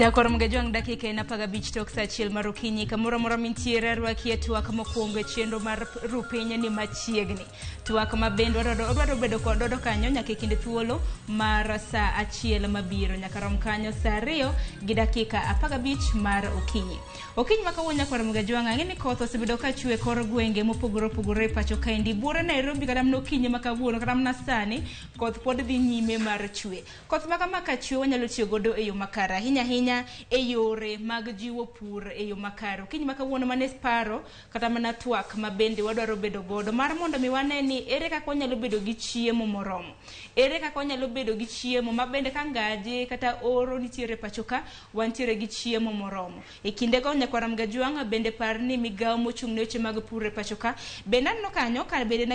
Nyakor mgejwang dakika ina paga beach talk sa chiel marokinyi kamura mura mintiere rwaki tuwa kama kuonge chendo mar rupenya ni machiegni tuwa kama bendo odwaro bedo kodo kanyo nyaka kinde thuolo mar sa achiel mabiro nyaka rom kanyo sa 2 gi dakika apaga beach mar okinyi makawuonya nyakor mgejwang ang'eni koth osebedo ka chwe kor gwenge mopogore pacho kaendi buore Nairobi kata mno okinyi makawuono kata mna sani koth pod dhi nyime mar chwe koth maka chwe wanyalo tiyo godo e yo makara hinya e yore mag jiwo pur e yo makaro kiny makawuono mane paro kata mana twak mabende wadwaro bedo godo mar mondo mi wane ni ere kaka onyalo bedo gi chiemo moromo ere kaka onyalo bedo gi chiemo mabende ka ngaje kata oro nitiere pachoka wantiere gi chiemo moromo e kinde go nyakwara mgajwanga bende par ni migawo mochung' ne weche mag pur e pachoka bende anno kanyo ka bende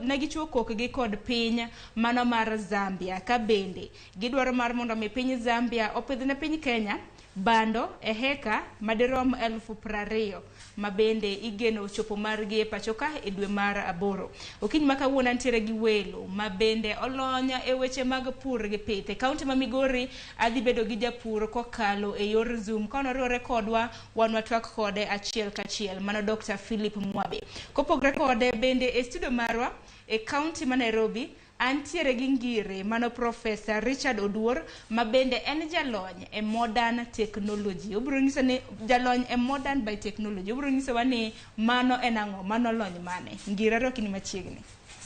nagichuo kokgi kod piny mano mar Zambia ka bende gidwaro mar mondo mi piny Zambia opidhne piny Kenya bando e heka madirom 20,000 mabende igeno chopo margi e pachoka e dwe mar 8 okiny makawuono ntiere gi welo mabende olonya e weche mag pur gi pith e kaunti ma Migori adhi bedo gi japur kokalo e yor Zoom kono riwore kodwa wanwa twak kode achiel kachiel mano Dr. Philip Mwabe kopogre kode bende e studio marwa e kaunti ma Nairobi antiere gi ngire mano Professor Richard Oduor mabende en jalony e modern technology obro nyiso ni jalony e modern by technology obro nyiso wani mano enango mano lony mane ngire ro kini machiegni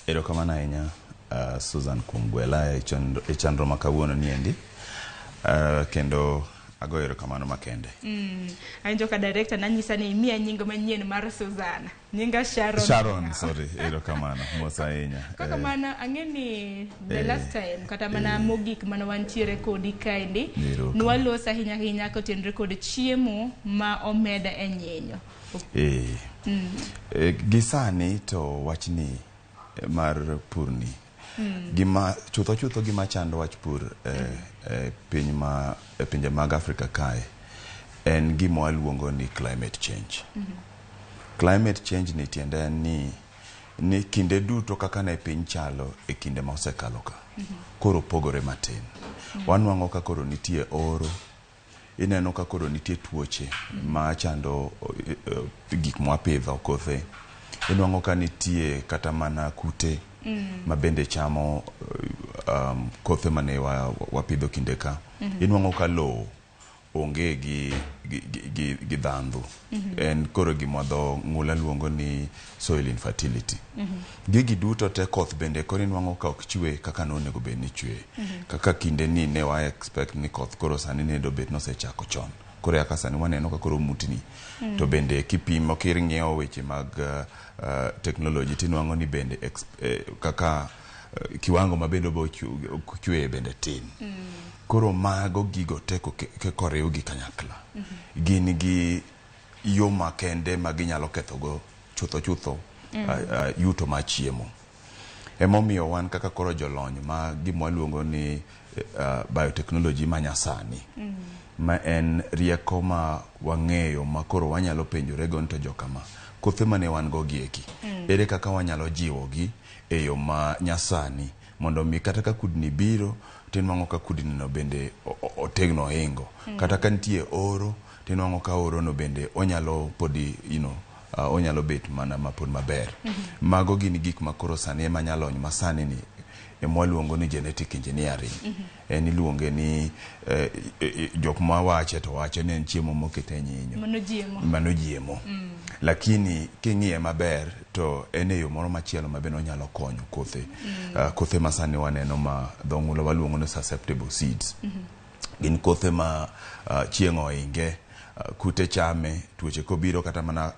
ero kamana ahinya Susan Kungwela e chandro makawuono niendi kendo agoyero kamano makende anjo ka director nanyisa ni mia nyingo manyien mar Susan nyinga Sharon sorry ero kamano mosa ahinya kaka mana ang'eni the last time kata mana mogik mana wantiere kodi kaendi nwalosa hinya kotenre kod chiemo ma omeda e nyinyo gisani to wachni mar purni gima chutho gima chando wach pur pinje mag Afrika kae en gima waluongo ni climate change. Climate change ni tiende ni kinde duto kaka ne piny chalo e kinde ma osekalo ka koro pogore matin wanwango ka koro nitie oro ineno ka koro nitie tuoche ma chando gik mwapidho kothe inwango ka nitie kata mana kute mabende chamo kothe mane wapidho kinde ka inwango ka lowo onge gi dhandhu en koro gima dho ng'ula luongo ni soil infertility gigi duto te koth bende koro inwango ka ok chwe kaka nonego bed ni chwe kaka kinde ni ne wa expect ni koth koro sani ne do bet nosechako chon koro yaka sani waneno ka koro mutni to bende kipimo kiring'iewo weche mag technology tinwango ni bende kaka kiwango mabende bo chwe bende tin koro mago gigo teko koriw gi kanyakla gin gi yo makende maginyalo kethogo chutho yuto ma chiemo emomiyo wan kaka koro jolony ma gima waluongo ni biotechnology manyasani ma en rieko ma wang'eyo ma koro wanyalo penjore go nto jokama kothe mane wan go gieki ere kaka wanyalo jiwo gi e yo ma nyasani mondo mi kata ka kudni biro tinwango ka kudni no bende otegno hingo kata ka nitie oro tinwango ka oro no bende onyalo podi onyalo bet mana mapod maber mago gin gik makoro sani ema nyalony masani ni emwaluongo ni genetic engineering en iluonge ni jok ma wache to wache ni en chiemo mokete nyinyo mano jiemo lakini king'iye maber to en e yo moro machielo mabende onyalo konyo kothe masani waneno ma dho ng'ula waluongo ni susceptible seeds gin kothe ma chieng' oinge kute chame tuoche kobiro kata mana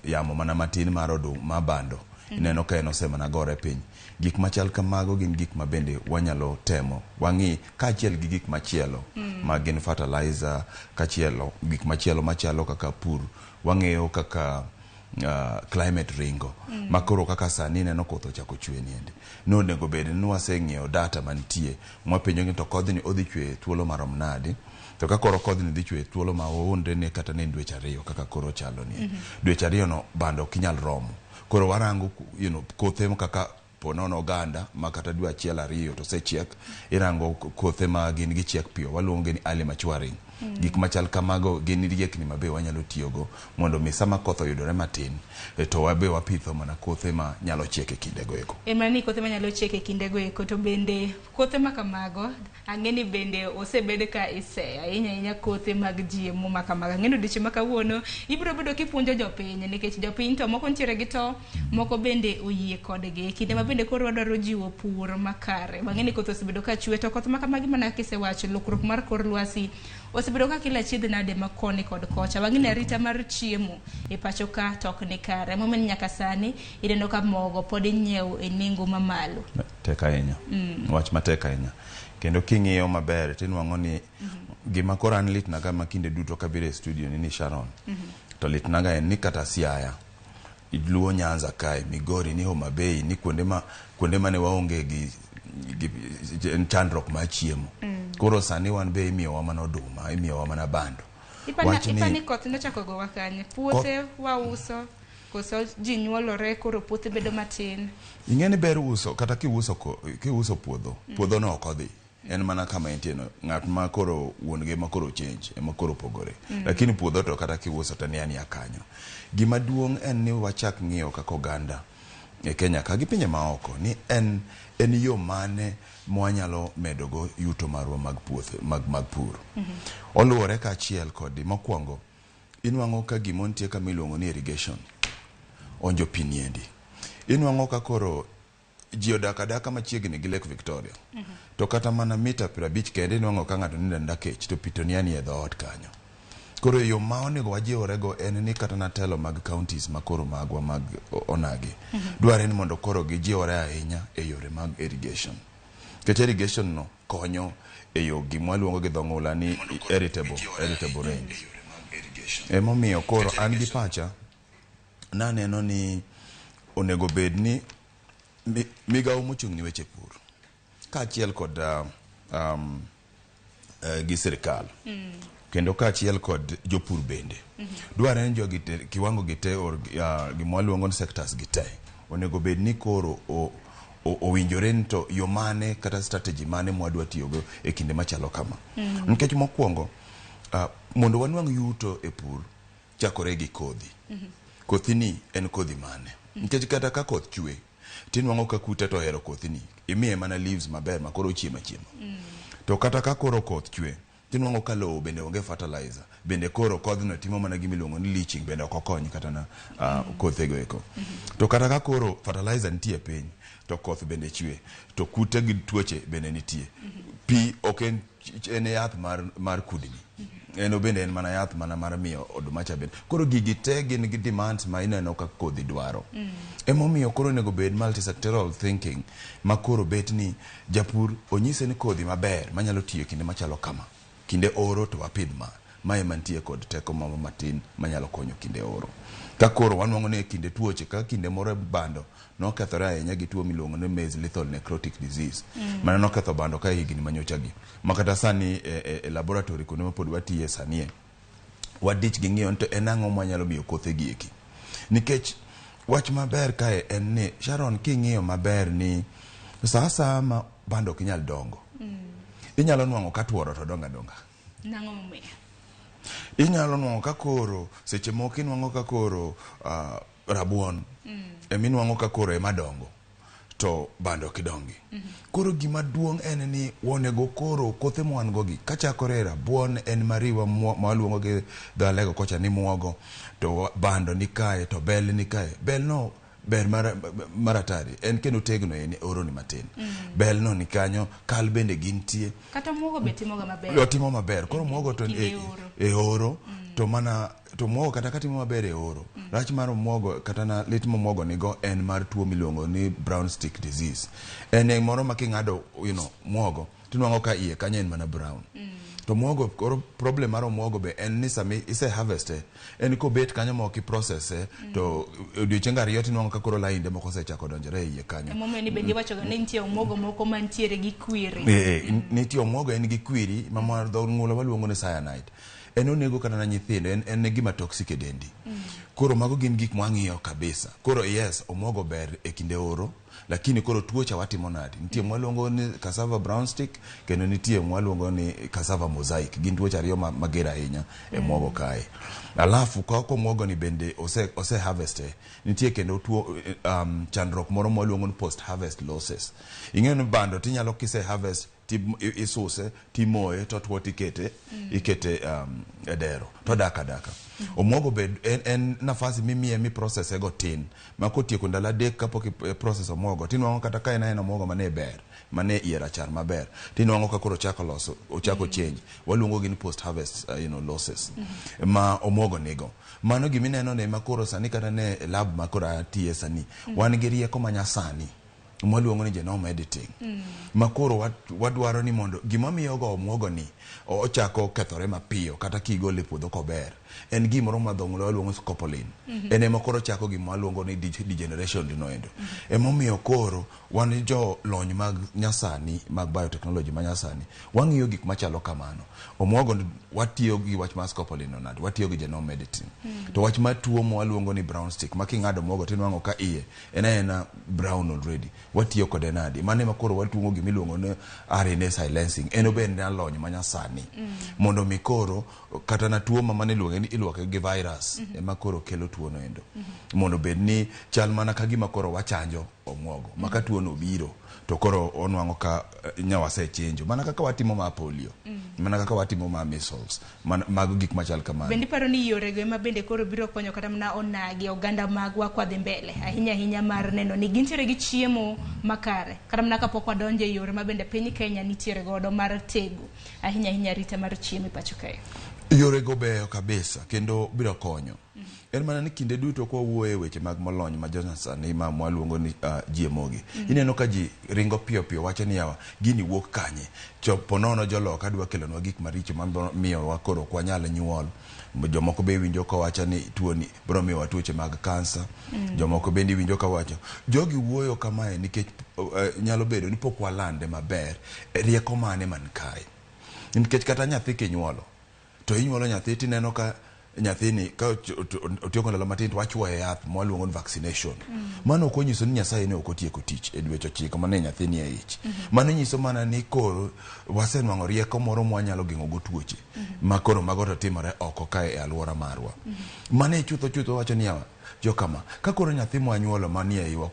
yamo mana matin mar oduma ma bando ineno ka en osemana gore piny gik machal kamago gin gik ma bende wanyalo temo wang'i kaachiel gi gik machielo ma gin fertilizer kaachielo gik machielo machalo kaka pur wang'eyo kaka climate ringo makoro kaka sani neno koth ochako chwe niende nonego bed ni waseng'iewo data mantie mwapenjo to kodhni odhi chwe thuolo marom nadi to ka koro kodhni dhi chwe thuolo ma onde ne kata ne dweche 2 kaka koro chalo ni dweche 2 no bando kinyal romo koro warango kothe kaka ponono oganda makata dwe 1 2 to sechiek irango kothe ma gin gi chiek piyo waluonge ni early maturing Gik machal kamago gin riekni mabe wanyalo tiyogo mondo mi sama koth oyudore matin to wabe wapitho mana kothe ma nyalo chiek e kindego eko. Mani kothe ma nyalo chiek e kindego eko, to bende kothe ma kamago ang'eni bende osebed ka iseyo ahinya kothe mag jiemo ma kamago. Ang'eno diche ma kawuono ibiro bedo kipuonjo jopiny, nikech jopiny to moko nitiere gi to moko bende oyie kodgi kinde ma bende koro wadwaro jiwo pur makare. Ang'eni koth osebedo ka chwe, to koth ma kamagi mana kisewacho lokruok mar kor lwasi osebedo ka kila chiedh nade ma koni kod kocha. Wang'eni arita mar chiemo e pacho ka tok ni kare, momen nyaka sani ineno ka mogo pod inyiew e nengo mamalo. Tek ahinya. Wach matek ahinya. Kendo king'iyo maber tinwang'o ni gima koro an litnaga ma kinde duto kabiro e studio ni Sharon. To litnaga en ni kata Siaya, Luo Nyanza kae, Migori ni Homa Bay ni kuonde mane waonge gi chandruok mar chiemo. Koro sani wan be imiyowa mana oduma, imiyowa mana bando. Ipani koth nochako gowa kanye, puothe wauso koso ji nyuolore koro puothe bedo matin. Ing'eni ber uso, kata kiuso puodho no ok odhi. En mana kama entie no, ng'at ma koro wuonge ma koro change ema koro pogore. Lakini puodho to kata kiuso to ni kanyo. Gima duong' en ni wachak ng'iyo kaka oganda e Kenya ka gi pinje maoko ni en yo mane mwanyalo medogo yuto marwa mag puothe mag pur. Oluwore ka achiel kod mokwongo inwang'o ka gimontie kama iluongo ni irrigation onjo pi niendi. Inwang'o ka koro ji odak adaka machiegni gi Lake Victoria. To kata mana mita 50 kende inwang'o ka ng'ato nindo ndakech to pi to ni e dhoot kanyo. Koro yo ma onego wajiworego en ni kata na telo mag counties makoro magwa mag onagi dware ni mondo koro gijiwore ahinya e yore mag irrigation. Kech irrigation no konyo e yo gima waluongo gi dho ng'ula ni heritable range. Emomiyo koro an gi pacha naneno ni onego bed ni migawo mochung' ni weche pur kaachiel kod gi sirikal kendo kaachiel kod jopur bende dware ni jogi kiwango gite gima waluongo ni sectors gite onego bed ni koro owinjore ni to yo mane kata strategy mane mwadwa tiyogo e kinde machalo kama. Nikech mokwongo mondo wanwang' yuto e pur chakore gi kodhi. Kothini en kodhi mane? Nikech kata ka koth chwe tinwang'o ka kute to hero kothini, imiye mana leaves maber makoro chiema. To kata ka koro koth chwe tinwang'o ka lowo bende onge fertilizer, bende koro kodhno timo mana gimiluongo ni leaching, bende ok okonyi kata na kothego eko. To kata ka koro fertilizer nitie piny to koth bende chwe to kute gi tuoche bende nitie. Pi ok en yath mar kudni. Eno bende en mana yath mana mar miyo oduma cha bende. Koro gigi te gin gi demands ma ineno ka kodhi dwaro. Emomiyo koro onego bed multisectoral thinking ma koro bet ni japur onyise ni kodhi maber manyalo tiyo kinde machalo kama. Kinde oro to wapidh ma ema nitie kod teko mama matin manyalo konyo kinde oro. Ka koro wanwang'o ni kinde tuoche ka kinde moro bando nokethore ahinya gi tuo miluongo ni maize lethal necrotic disease. Mana noketho bando ka higni manyochagi. Makata sani e laboratory kuno ma pod watiye sanie. Wadich gi ng'iyo to en ang'o mwanyalo miyo kothe gieki. Nikech wach maber kae en ni Sharon king'iyo maber ni sa ma bando ok nyal dongo. Inyalo nwang'o ka tuoro to donga. Nang'o momiyo? Inyalo nwang'o ka koro seche moko inwang'o ka koro rabuon eminwang'o ka koro ema dongo to bando kidongi. Koro gima duong' en ni wonego koro kothe mwan gogi kachakore rabuon en mariwa mwaluongo gi dhalego kocha ni muogo, to bando ni kae, to bel ni kae. Bel no ber maratari en kendo tegno en oro ni matin. Bel no ni kanyo, kal bende gintie. Kata muogo be timoga maber. Timo maber. Koro muogo to e oro to mana to muogo kata katimo maber e oro. Rach mar muogo kata na lit muogo nigo en mar tuo miluongo ni brown stick disease. En moro ma king'ado muogo tinwang'o ka iye kanyo en mana brown. To muogo koro problem mar muogo be en ni sami ise harveste en ko bet kanyo mo ki process to odiochieng' ariyo tinwang'o ka koro lainde moko osechako donjore iye kanyo. Emomiyo ni bende wacho ni nitie muogo moko mantiere gi kwiri. Nitie muogo en gi kwiri ma mar dho ng'ula waluongo ni cyanide. En onego kata na nyithindo en gima toxic e dendi. Koro mago gin gik mwang'iyo kabisa. Koro yes, omuogo ber e kinde oro, lakini koro tuocha watimo nadi. Nitie mwaluongo ni cassava brown stick, kendo nitie mwaluongo ni cassava mosaic. Gin tuocha ariyo mager ahinya e muogo kae. Alafu kwa muogo ni bende ose harveste, nitie kendo tuo chandruok moro mwaluongo ni post harvest losses. Ing'eyo ni bando tinyalo kise harvest isuse timoye to tuo tikete ikete edero to daka omuogo bed en nafasi mimiye mi process ego tin makotieko ndalo adek kapok process omuogo tinwango kata ka en omuogo mane ber mane iera char maber tinwango ka koro chako loso ochako change waluongo gi ni post harvest losses ma omuogo nigo. Mano gimineno ne makoro sani kata ne lab makoro atie sani wan gi rieko manyasani mwaluongo ni genome editing. Makoro wadwaro ni mondo gimamiyo go omuogo ni ochako kethore mapiyo kata kigole puodho kober en gimoro ma dhong'lo waluongo scopoline. En ema koro chako gima waluongo ni degeneration dinoendo. Emomiyo koro wan jo lony mag nyasani mag biotechnology ma nyasani wang'iyo gik machalo kamano. Omuogo watiyo gi wach ma scopoline onad, watiyo gi genome editing. To wach ma tuo mo waluongo ni brown stick making'ado omuogo tinwango ka iye ena brown already. Watiyo kode nadi. Mane makoro watuongo gimiluongo ni RNA silencing. Eno bende lony ma nyasani. Mondo mikoro kata na tuo mane iluoke gi virus ema koro kelo tuo no endo. Mondo bed ni chal mana ka gima koro wachanjo omuogo. Maka tuo no biro to koro onwango ka nyawase chenjo. Mana kaka watimo ma polio. Mana kaka watimo ma measles. Mago gik machal kamano. Bendi paro ni yore go ema bende koro biro konyo kata mana onagi oganda magwa kwa dhi mbele. Ahinya mar neno ni gintiere gi chiemo makare. Kata mana kapok wadonje yore ma bende piny Kenya nitiere godo mar tego. Ahinya rita mar chiemo pacho kae. Yore go beyo kabisa kendo biro konyo. En mana ni kinde duto kwa wuoye weche mag molony ma jonasani ma mwaluongo ni Jiwogi. Ineno ka ji ringo piyo wacho ni yawa gini wuok kanye. Chopo nono joloka adwa kelonwa gik maricho miyo wakoro kwa nyalo nyuol. Jomoko be winjo ka wacho ni tuo ni biro miyo tuoche mag kansa. Jomoko bende winjo ka wacho jogi wuoyo kamae nikech nyalo bedo ni pok walande maber rieko mane man kae. Nikech kata nyathi kinyuolo to inyuolo nyathi tineno ka nyathini ka otiyo ndalo matin wachuoye yath mwaluongo ni vaccination. Mano konyiso ni Nyasaye ne okotieko tich e dweche 9 mane nyathini e ich. Mano nyiso mana ni koro wasenwango rieko moro mwanyalo gengo go tuoche makoro mago to timore oko kae e alwora marwa. Mane chutho wacho ni yawa jokama ka koro nyathi mwanyuolo manie iwa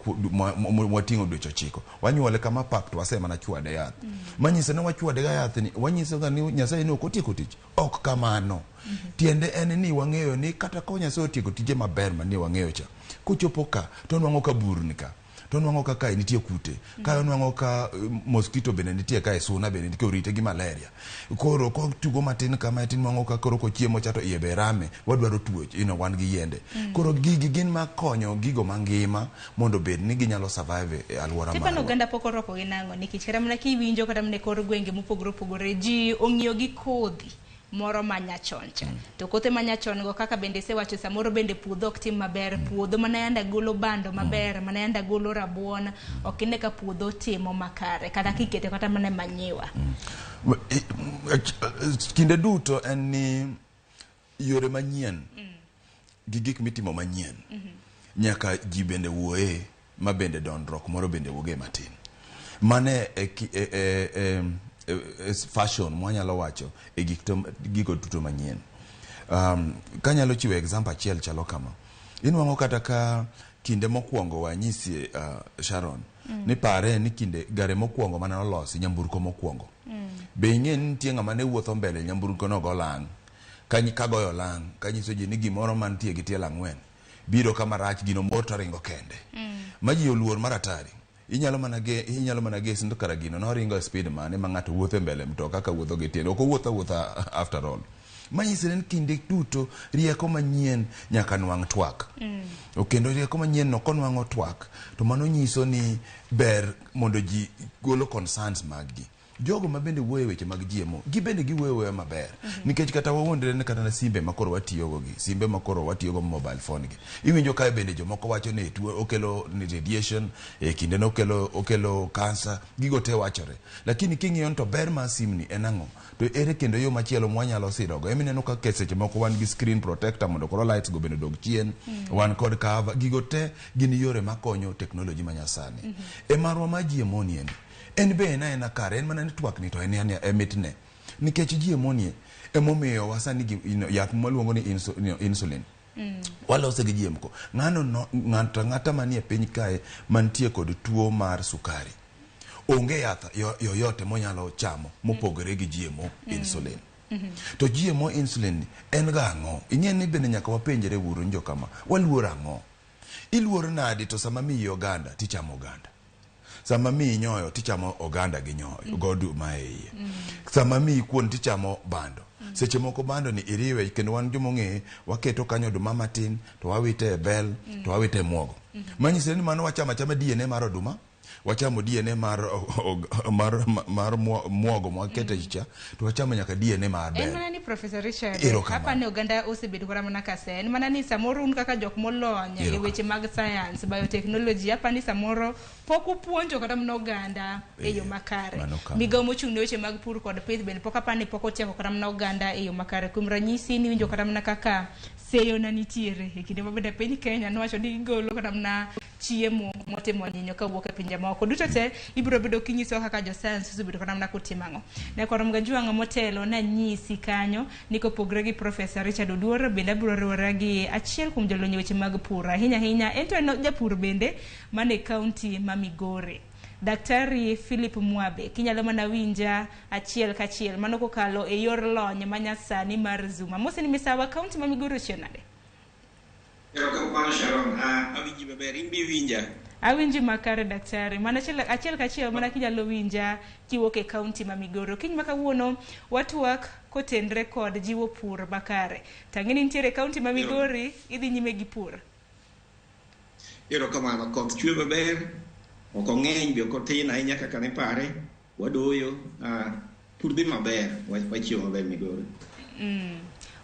mwatingo dweche 9 wanyuole kama pap to wasema na chwade yath. Manyisa ne wachwade ga yath ni wanyiso ga ni Nyasaye ne okotieko tich ok kamano. Tiende en ni wang'eyo ni kata ko Nyasaye otieko tije maber manie wang'eyo cha kochopo ka to nwango ka burni ka to nwango ka kae nitie kute ka nwango ka mosquito bende nitie kae suna bende nitie orite gi malaria koro ko tugo matin kama tin nwango ka koro ko chiemo chato iye berame wadwaro tuoche wan gi yende koro gigi gin makonyo gigo mangima mondo bed ni ginyalo survive e alwora marwa. Tipano ganda poko roko ginango nikech kata mana kiwinjo kata mne kor gwenge mopogore ji ong'iyo gi kodhi moro manyachoncha. To kothe manyachon go kaka bende se wacho samoro bende puodho ok tim maber, puodho mana yanda golo bando maber, mana yanda golo rabuon, ok ine ka puodho timo makare kata kikete kata mana manyiwa. Kinde duto en ni yore manyien gi gik mitimo manyien nyaka ji bende wuoye ma bende dondruok moro bende wuoge matin. Mane fashion mwanyalo wacho e gigo duto manyien. Kanyalo chiwo example achiel chalo kama. Inwango kata ka kinde mokwongo wanyisi Sharon ni pare ni kinde gare mokwongo mane olosi nyamburko mokwongo. Be ing'e ni nitie ng'ama ne wuotho mbele nyamburko no go lang. Kagoyo lang kanyiso ji ni gimoro mantie gi tielo 4 biro kama rach gino moto ringo kende. Maji oluor maratari. Inyalo mana ge sindo kara gino no ringo speed mane ma ng'ato wuotho mbele mtoka ka wuotho gi tielo. Ok wuotho after all. Manyise ni kinde duto rieko manyien nyaka nwang' twak. Kendo rieko manyien no konwango twak to mano nyiso ni ber mondo ji golo concerns maggi. jogo mabende wuoyo weche mag GMO gibende giwuoyo maber nikech kata wawuondre ne kata na simbe makoro watiyogo gi simbe makoro watiyogo mobile phone gi iwinjo kae bende jomoko wacho ni tuo okelo ni radiation kinde no okelo cancer gigo te wachore lakini king'iyo to ber ma simni en ang'o to ere kendo yo machielo mwanyalo sirogo emineno ka seche moko wan gi screen protector mondo koro lights go bende dog chien wan kod cover gigo te gin yore makonyo teknoloji manyasani marwa ma GMO ni en be ena kare en mana ni twak ni to en emitne nikech GMO ni emomiyo wasani yath maluongo ni insulin walose gi GMO ng'ata manie piny kae mantie kod tuo mar sukari onge yath yoyote monyalo chamo mopogore gi GMO insulin to GMO insulin en ga ang'o ing'e ni bende nyaka wapenjre wuro njo kama waluoro ang'o iluoro nade to sama mi oganda tichamo oganda sama mi nyoyo tichamo oganda gi nyoyo goduma e iye sama mi kuon tichamo bando seche moko bando ni iriwe kendo wan jomong'e waketo kanyo oduma matin to wawite e bel to wawite e muogo manyisore ni mano wachamo achama DNA mar oduma wachamo DNA mar muogo mwakete cha to wachamo nyaka DNA mar bel en mana ni Professor Richard hapa ne oganda osebedo kora mana kase en mana ni samoro un kaka jok molony e weche mag science biotechnology hapa ni samoro pok upuonjo kata mno oganda e yo makare migawo mochung' ne weche mag pur kod pith bende pok apani pok otieko kata mno oganda e yo makare kuom ranyisi ni winjo kata mna kaka seyo na nitiere e kinde mabende piny Kenya nowacho ni golo kata mna chiemo motimo nyinyo kawuok e pinje moko duto te ibiro bedo kinyiso kaka jo science osebedo kata mna kutimango ne korom ga juang'o motelo na nyisi kanyo niko pogre gi Professor Richard Oduor bende biro riwore gi achiel kuom jolony weche mag pur ahinya ento en japur bende mane county ma Migori Daktari Philip Mwabe kinyalo mana winja achiel kachiel mano kokalo e yor lony manyasani mar Zoom mose ni misawa county ma Migori chionade Erokamano Sharon awinji maber imbi winja awinji makare daktari mana achiel kachiel mana kinyalo winja kiwuok e county ma Migori kiny ma kawuono watwak kotenre kod jiwo pur makare tang'eni nitiere county ma Migori idhi nyime gi pur Erokamano koth chwe maber ok ong'eny be ok otin ahinya kaka ne pare wadoyo pur dhi maber wachiwo maber Migori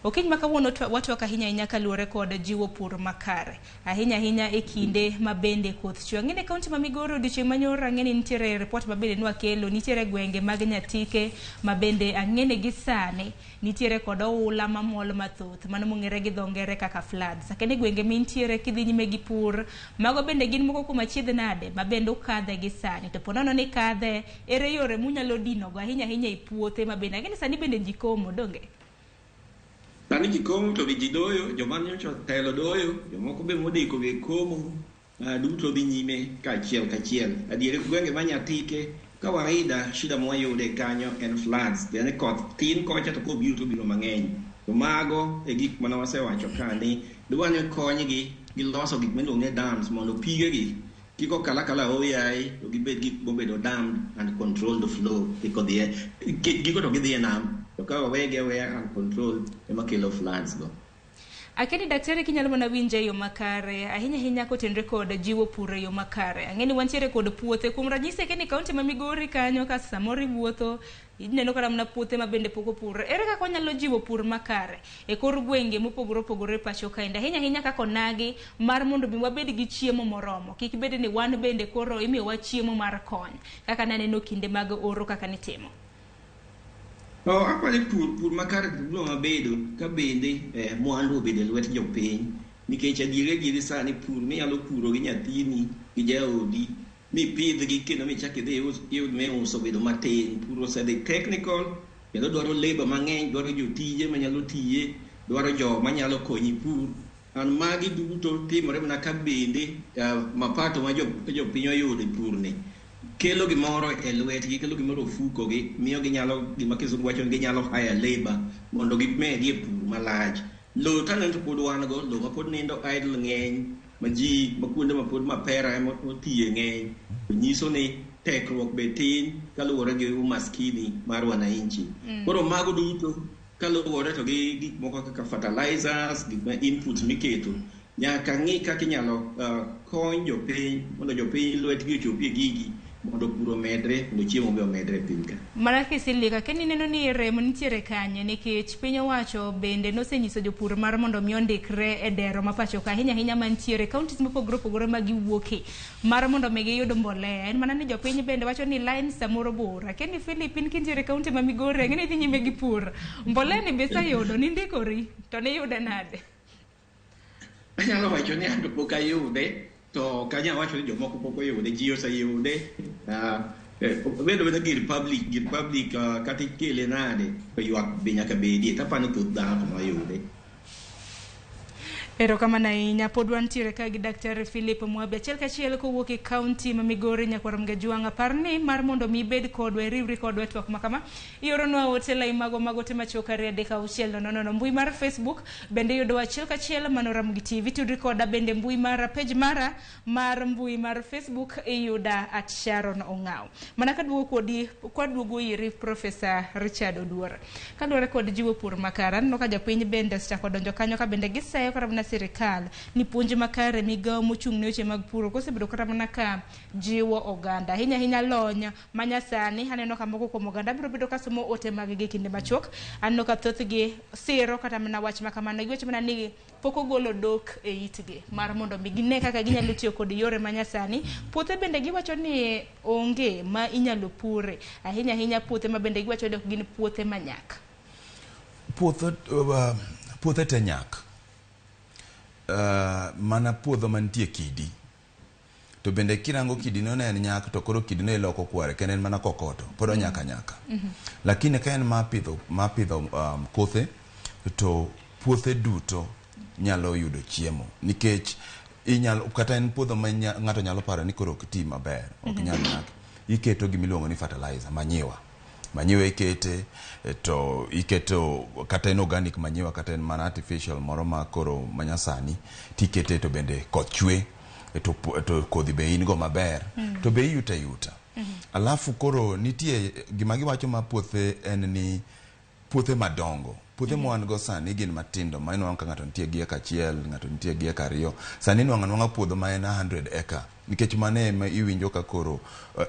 okiny ma kawuono watwak ahinya kaluwore kod jiwo pur makare ahinya e kinde mabende koth chwe ng'ene kaunti ma Migori odiochieng' manyoro ang'eni nitiere report mabende nwakelo nitiere gwenge mag Nyatike mabende ang'ene gi sane nitiere kod oula mamol mathoth mano mong'ere gi dho ngere kaka floods akene gwenge mintiere kidhi nyime gi pur mago bende gin moko kuom achiedh nade mabende ukadhe gi sani to ponono ni kadhe ere yore munyalo dinogo ahinya e puothe mabende ang'ene sani bende jikomo donge Sani jikomo to gi jidoyo joma nyocha telo doyo jomoko be modeko be komo duto dhi nyime kachiel adiere gwenge ma Nyatike kawaida shida mwayude kanyo en floods yani koth tin kocha to kobiro to biro mang'eny to mago e gik mana wasewacho kani dwani konygi gi loso gik miluongo ni dams mondo pigegi kiko kala oyai to gibed gik mobedo dammed and control the flow giko to gidhi e nam to ka wawege uncontrolled ema kelo floods go akeni daktari kinyalo mana winja yo makare ahinya kotenre kod jiwo pur yo makare ang'eni wantiere kod puothe kuom ranyisi akeni kaunti ma Migori kanyo ka samori wuotho ineno kata mna puothe mabende pok opur ere kaka wanyalo jiwo pur makare e kor gwenge mopogore pacho kaenda ahinya kaka onagi mar mondo bi wabed gi chiemo moromo kik bed ni wan bende koro imiyowa chiemo mar kony kaka naneno kinde mag oro kaka nitimo apani pur makare biro mabedo ka bende mwandu obedo e lwet jopiny nikech adieri sani pur minyalo puro gi nyathini gi jaodi mipidhgi kendo michak idhi yud miuso bedo matin pur osedhi technical kendo dwaro labor mang'eny dwaro jotije manyalo tiye dwaro joma nyalo konyi pur an magi duto timore mana ka bende mapato ma jopiny oyudo e purni kelo gimoro e lwetgi kelo gimoro ofukogi miyo ginyalo gima kisungu wacho ginyalo hire labor mondo gimedie pur malach lo taneno to pod wan go lo ma pod nindo idle ng'eny ma ji ma kuonde ma pod mapera ema otiye ng'eny to nyiso ni tekruok be tin kaluwore gi umaskini mar wananchi koro mago duto kaluwore to gi gik moko kaka fertilizers gik ma inputs miketo nyaka ng'i kaka inyalo kony jopiny mondo jopiny lwetgi ochopie gigi mondo puro medre mondo chiemo be omedre piny ka. Mana kisilika keni neno ni remo nitiere kanye nikech piny owacho bende nosenyiso jopur mar mondo mi ondikre e dero ma pacho ka ahinya mantiere counties mopogore opogore ma giwuoke mar mondo mi giyud mbolea. En mana ni jopiny bende wacho ni line samoro bora. Keni Philippine kintiere county ma Migori ng'eni dhi nyime gi pur. Mbolea ni be sayudo ni ndikori to ne yude nade? Anyalo wacho ni ando pok ayude, to kanya wacho ni jomoko pok oyude, ji oseyude. Bedo gir public kata ikele nade ywak be nyaka bedie, tapano thoth dhano ma yude. Erokamano ahinya. Pod wantiere ka gi Dr. Philip Mwabi achiel kachiel kowuok e county ma Migori Nyakwaram Gajuanga. Parni mar mondo mi bed kodwa riwri kodwa twak makama ioronwa ote lai mago te machoka rede ka uchiel no mbui mar Facebook bende yudo achiel kachiel mano Ramogi TV tudri koda bende mbui mar page mara mar mbui mar Facebook iyuda @Sharon Ongao. Mana kaduogo iri Professor Richard Oduor kaluwore kod jiwo pur makara no ka japiny bende chako donjo kanyo ka bende giseyo karabna sirikal ni puonj makare migao mochung' ne weche mag puro kosebedo kata mana ka jiwo oganda hinya lony manyasani. Aneno ka moko kuom oganda biro bedo ka somo ote mag gi kinde machok. Aneno ka thoth gi siro kata mana wach makamano giwacho mana ni pok ogolo dok e itgi mar mondo mi gine kaka ginyalo tiyo kod yore manyasani. Puothe bende giwacho ni onge ma inyalo pure ahinya puothe ma bende giwacho ni ok gin puothe manyak. Puothe te nyak. Mana puodho mantie kidi to bende kirango kidi no en nyak to koro kidi no iloko kware kenen mana kokoto podo nyaka lakini ka en ma pidho kothe to puothe duto nyalo yudo chiemo nikech inyalo kata en puodho ma ng'ato nyalo paro ni koro ok ti maber ok nyal nyak iketo gimiluongo ni fertilizer manyiwa ikete to iketo kata en organic manyiwa kata en mana artificial moro ma koro manyasani tikete to bende koth chwe to kodhi be in go maber to be yuta alafu koro nitie gima giwacho ma puothe en ni puothe madongo puothe mwan go sani gin matindo ma inwang' ka ng'ato nitie gi eka achiel ng'ato nitie gi eka ariyo sani inwang'o puodho ma en 100 eka nikech mane ma iwinjo ka koro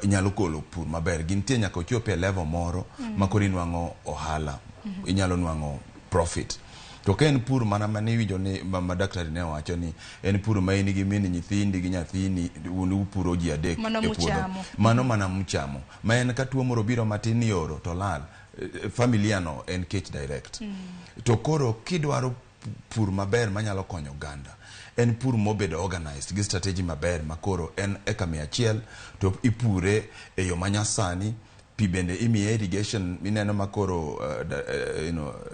inyalo kolo pur maber gintie nyaka ochope e level moro ma koro inwang'o ohala inyalo nwang'o profit. To ka en pur mana mane iwinjo ni ma daktari ne wacho ni en pur ma in gi min nyithindi gi nyathini upuro ji adek e puodho mano mana mchamo ma en ka tuo moro biro matin yoro to lal familia no en kech direct. To koro kidwaro pur maber manyalo konyo oganda en pur mobedo organized gi strategy maber makoro en eka 100 to ipure e yo manyasani. Pi bende imiye irrigation mineno makoro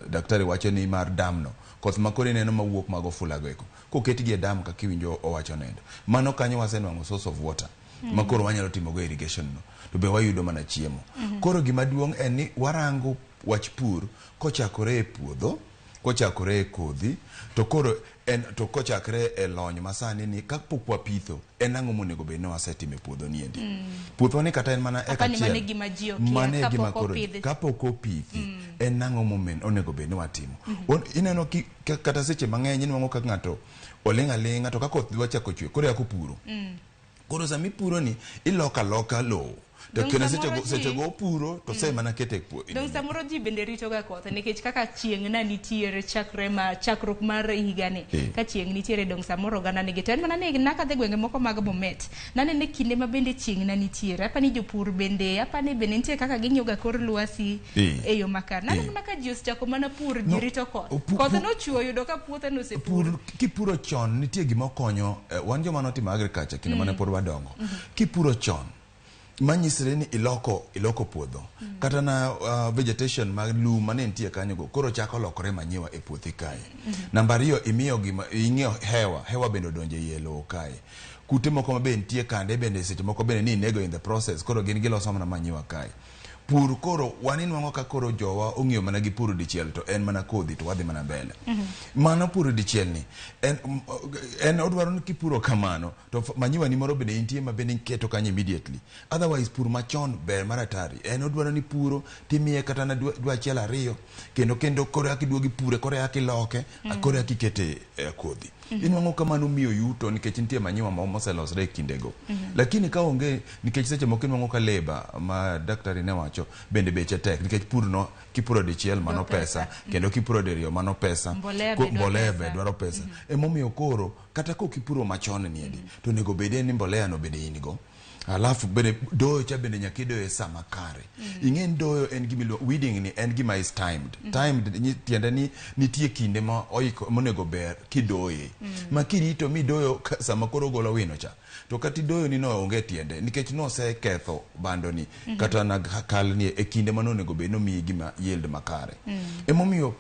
daktari wacho ni mar dam no koth makoro ineno mawuok mag ofula go eko koketgi e dam ka kiwinjo owacho nendo mano kanyo wasenwang'o source of water makoro wanyalo timo go irrigation no to be wayudo mana chiemo. Koro gima duong' en ni warango wach pur kochakore e puodho kochakore e kodhi to koro en to kochakre e lony masani ni kapok wapitho en ang'o monego bed ni wasetimo e puodho niendi. Puodho ni kata en mana eka achiel mane gima koro kapok opithi en ang'o onego bed ni watimo. Ineno kata seche mang'eny inwang'o ka ng'ato oling' aling'a to ka koth dwa chako chwe koro yako puro koro sami puro ni iloka lowo to kena seche go puro to sai mana kete po. Dong samoro ji bende rito ga koth nikech kaka chieng' na nitiere chakruok mar higani ka chieng' nitiere dong samoro gana nigi to en mana ni naka de gwenge moko mag Bomet nane ne kinde ma bende chieng' na nitiere apa ni jopur bende bende nitie kaka ginyo ga kor lwasi e yo makar nane mana ka ji osechako mana pur ji rito koth no chuo yudo ka puothe no sepur kipuro chon nitie gima konyo wan joma notimo agriculture kinde mane pod wadongo kipuro chon manyisre ni iloko puodho kata na vegetation mag lum mane nitie kanyo go koro chako lokore manyiwa e puothi kae. Namba 2 imiyo gima ing'iyo hewa bende odonje e lowo kae kute moko mabe nitie kande bende seche moko bende ni nego in the process koro gin giloso mana manyiwa kae. pur koro waninwango ka koro jowa ong'iyo mana gi puro dichiel to en mana kodhi to wadhi mana mbele mano puro dichiel ni en odwaro ni kipuro kamano to manyiwa ni moro bende intie ma bende keto kanyo immediately otherwise pur machon ber maratari en odwaro ni puro timiye kata na dwa achiel ariyo kendo koro yaki duogi pure koro yaki loke koro yaki kete kodhi inwango kamano miyo yuto nikech nitie manyiwa moselosre kindego lakini ka onge nikech seche moko inwango ka leba ma daktari ne wacho bende beche tek nikech purno kipuro dichiel mano pesa kendo kipuro diriyo mano pesa mbolea be dwaro pesa emomiyo koro kata ko kipuro machon niedi to nego bede ni mbolea no bende ingo alafu bende doyo cha bende nyakido sa makare ingen doyo en gimilo weeding ni en gima is timed tiende ni nitie kinde ma monego ber kidoye makirito mi doyo sama koro golo wino cha to kati doyo ni no onge tiende nikech no se ketho bando ni kata na kal ni e kinde manonego be no mi gima yield makare emomiyo